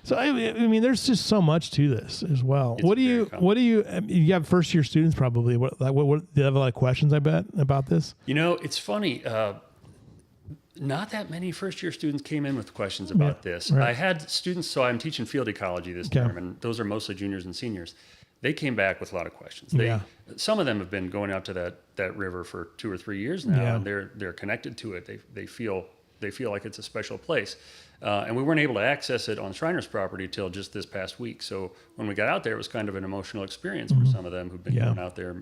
So I mean, there's just so much to this as well. It's What do you very you have first year students probably? What do you have a lot of questions? I bet about this. It's funny. Not that many first-year students came in with questions about this. right. I had students, so I'm teaching field ecology this term, and those are mostly juniors and seniors. They came back with a lot of questions. Some of them have been going out to that river for 2 or 3 years now, Yeah. and they're connected to it. They feel like it's a special place. And we weren't able to access it on Schreiner's property till just this past week. So when we got out there, it was kind of an emotional experience for some of them who've been going out there,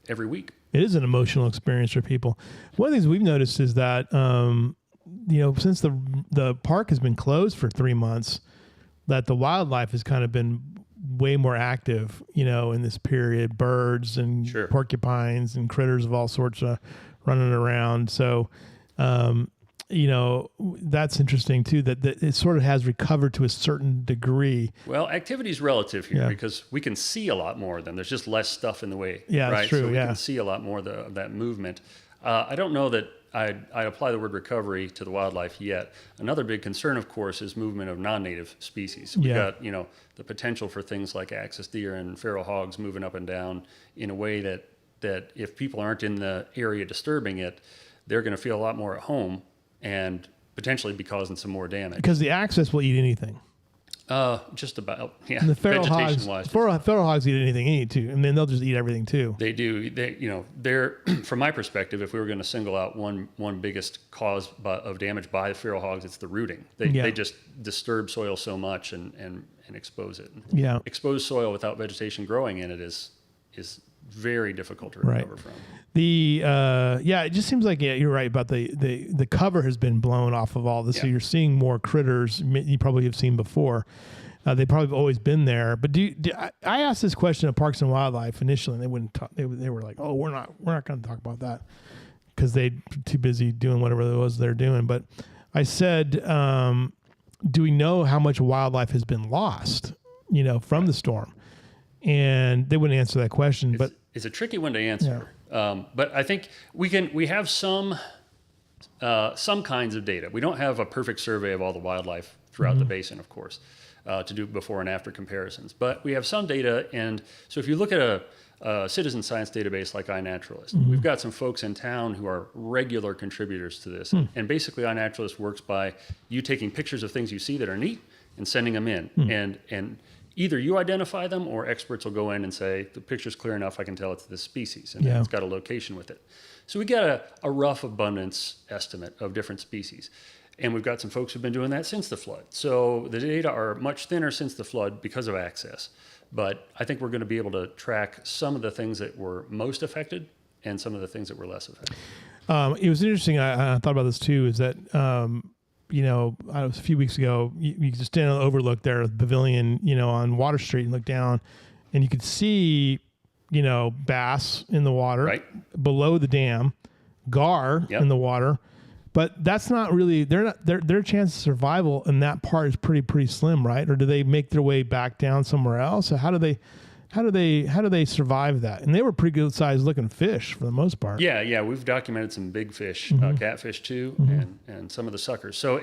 every week. It is an emotional experience for people. One of the things we've noticed is that, since the park has been closed for 3 months, that the wildlife has kind of been way more active, in this period. Birds and Sure. porcupines and critters of all sorts of running around. So, that's interesting too, that it sort of has recovered to a certain degree. Well, activity is relative here Yeah. because we can see a lot more of them. There's just less stuff in the way. Yeah, that's right? true, So we yeah. can see a lot more of that movement. I don't know that I'd apply the word recovery to the wildlife yet. Another big concern, of course, is movement of non-native species. We've Yeah. got, the potential for things like axis deer and feral hogs moving up and down in a way that if people aren't in the area disturbing it, they're going to feel a lot more at home and potentially be causing some more damage. Because the axis will eat anything. Just about, yeah. And the feral hogs, Vegetation-wise, feral hogs eat anything, and then they'll just eat everything too. They do. They're from my perspective, if we were going to single out one biggest cause of damage by the feral hogs, it's the rooting. They just disturb soil so much and expose it. Yeah. Exposed soil without vegetation growing in it is very difficult to recover from. It just seems like you're right about the cover has been blown off of all this, so you're seeing more critters you probably have seen before. They probably have always been there. But I asked this question of Parks and Wildlife initially, and they wouldn't talk. They were like, "Oh, we're not going to talk about that," because they're too busy doing whatever it was they're doing. But I said, "Do we know how much wildlife has been lost from the storm? And they wouldn't answer that question. But It's a tricky one to answer. But I think we have some kinds of data. We don't have a perfect survey of all the wildlife throughout the basin, of course, to do before and after comparisons. But we have some data, and so if you look at a citizen science database like iNaturalist, we've got some folks in town who are regular contributors to this. And basically, iNaturalist works by you taking pictures of things you see that are neat and sending them in, and either you identify them or experts will go in and say, the picture's clear enough, I can tell it's this species, and it's got a location with it. So we got a rough abundance estimate of different species. And we've got some folks who've been doing that since the flood. So the data are much thinner since the flood because of access. But I think we're going to be able to track some of the things that were most affected and some of the things that were less affected. It was interesting. I thought about this too, is that, I was a few weeks ago, you could just stand on the overlook there at the pavilion, on Water Street and look down, and you could see, bass in the water below the dam, gar in the water. But that's not really, their chance of survival in that part is pretty slim, right? Or do they make their way back down somewhere else? Or how do they survive that? And they were pretty good sized looking fish for the most part. Yeah, we've documented some big fish, catfish too, and some of the suckers. So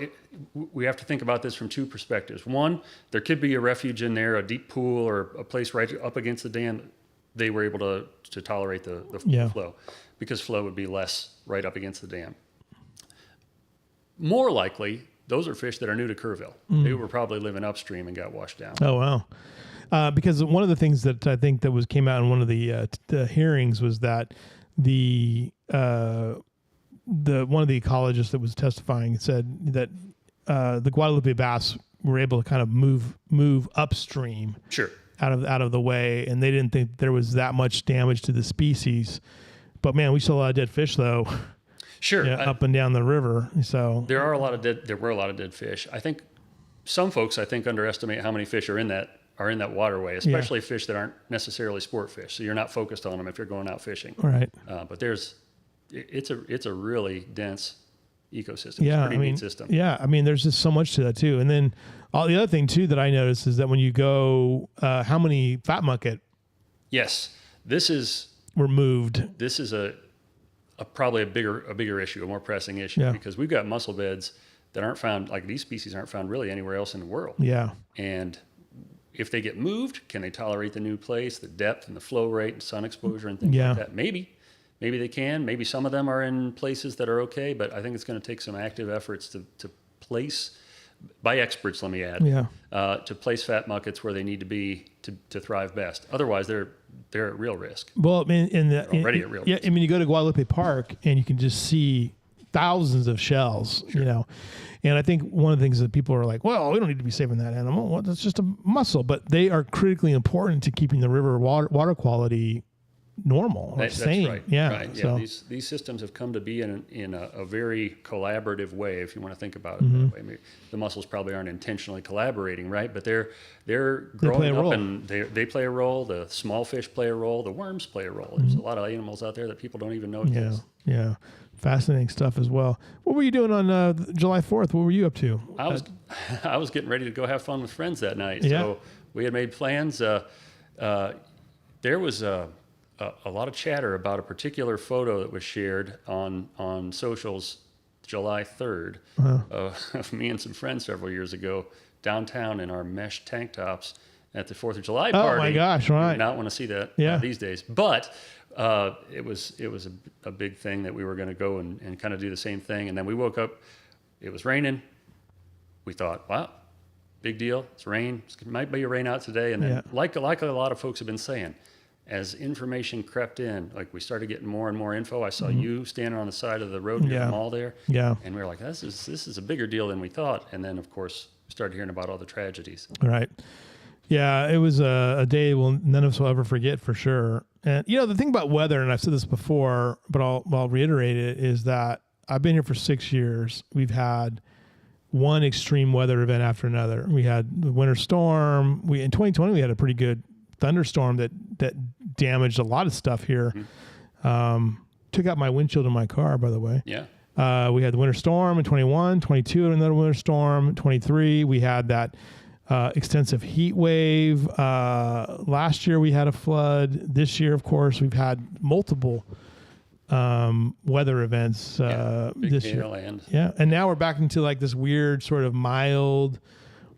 we have to think about this from two perspectives. One, there could be a refuge in there, a deep pool or a place right up against the dam. They were able to tolerate the flow, because flow would be less right up against the dam. More likely, those are fish that are new to Kerrville. They were probably living upstream and got washed down. Oh, wow. Because one of the things that I think that came out in one of the hearings was that one of the ecologists that was testifying said that the Guadalupe bass were able to kind of move upstream, out of the way, and they didn't think there was that much damage to the species. But man, we saw a lot of dead fish though. Up and down the river. So there were a lot of dead fish. I think some folks underestimate how many fish are in that waterway, especially fish that aren't necessarily sport fish. So you're not focused on them if you're going out fishing. Right. But it's a really dense ecosystem. It's a pretty neat system. Yeah. I mean, there's just so much to that too. And then the other thing too that I noticed is that when you go, how many fat mucket? Yes. Were moved. This is probably a bigger issue, a more pressing issue, because we've got mussel beds that aren't found, like these species aren't found really anywhere else in the world. Yeah. And if they get moved, can they tolerate the new place, the depth and the flow rate and sun exposure and things like that? Maybe they can. Maybe some of them are in places that are okay, but I think it's going to take some active efforts to place, by experts, let me add, to place fat muckets where they need to be to thrive best. Otherwise, they're at real risk. Well, I mean, already at real risk. Yeah, I mean, you go to Guadalupe Park and you can just see thousands of shells, and I think one of the things that people are like, well, we don't need to be saving that animal. Well, that's just a mussel, but they are critically important to keeping the river water quality normal. That's sane. right. Yeah. Right. So. Yeah. These systems have come to be in a very collaborative way, if you want to think about it that way. I mean, the mussels probably aren't intentionally collaborating, right? But they're growing up and they play a role. The small fish play a role. The worms play a role. There's a lot of animals out there that people don't even know exist. Yeah. Fascinating stuff as well. What were you doing on July 4th? What were you up to? I was getting ready to go have fun with friends that night. Yeah. So we had made plans. There was a lot of chatter about a particular photo that was shared on socials July 3rd of me and some friends several years ago downtown in our mesh tank tops at the 4th of July party. Oh my gosh, right. You do not want to see that these days. But it was a big thing that we were going to go and kind of do the same thing. And then we woke up, it was raining. We thought, wow, big deal. It's rain. It might be a rain out today. And then like a lot of folks have been saying, as information crept in, like we started getting more and more info. I saw you standing on the side of the road near the mall there. Yeah. And we were like, this is a bigger deal than we thought. And then, of course, we started hearing about all the tragedies. Right. Yeah, it was a day none of us will ever forget for sure. And, the thing about weather, and I've said this before, but I'll reiterate it, is that I've been here for 6 years. We've had one extreme weather event after another. We had the winter storm. In 2020, we had a pretty good thunderstorm that damaged a lot of stuff here. Took out my windshield in my car, by the way. Yeah. We had the winter storm in 21, 22, another winter storm, 23. We had that extensive heat wave. Last year we had a flood. This year, of course, we've had multiple weather events Big this year. hail and And now we're back into like this weird sort of mild,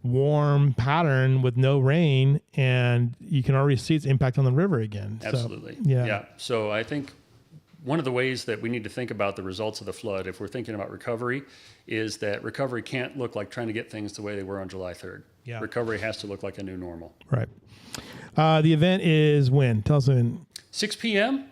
warm pattern with no rain, and you can already see its impact on the river again. absolutely. So, yeah. So I think one of the ways that we need to think about the results of the flood, if we're thinking about recovery, is that recovery can't look like trying to get things the way they were on July 3rd. Yeah. Recovery has to look like a new normal. Right. The event is when? Tell us when. 6 p.m.,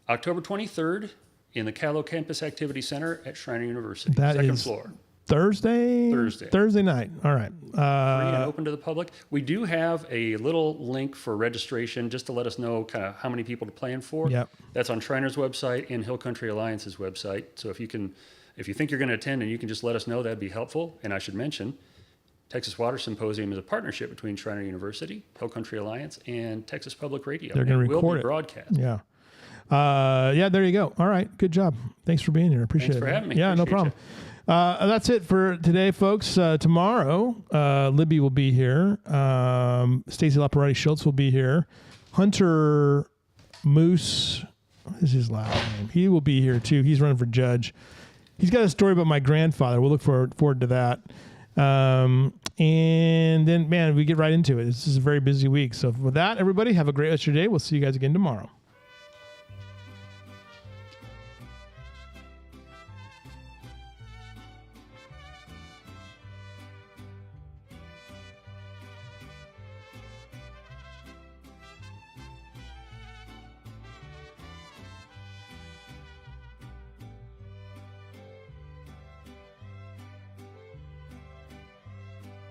October 23rd, in the Callow Campus Activity Center at Schreiner University, That second is floor. Thursday? Thursday. Thursday night. All right. Free and open to the public. We do have a little link for registration just to let us know kind of how many people to plan for. Yep. That's on Schreiner's website and Hill Country Alliance's website. So if you think you're going to attend and you can just let us know, that'd be helpful. And I should mention, Texas Water Symposium is a partnership between Schreiner University, Hill Country Alliance, and Texas Public Radio. They're going to will record be it. broadcast. Yeah. There you go. All right. Good job. Thanks for being here. Appreciate Thanks it. for having me. Yeah, no Appreciate problem. That's it for today, folks. Tomorrow, Libby will be here. Stacy Laparati Schultz will be here. Hunter Moose, what is his last name? He will be here too. He's running for judge. He's got a story about my grandfather. We'll look forward to that. And then, man, we get right into it. This is a very busy week. So with that, everybody, have a great rest of your day. We'll see you guys again tomorrow.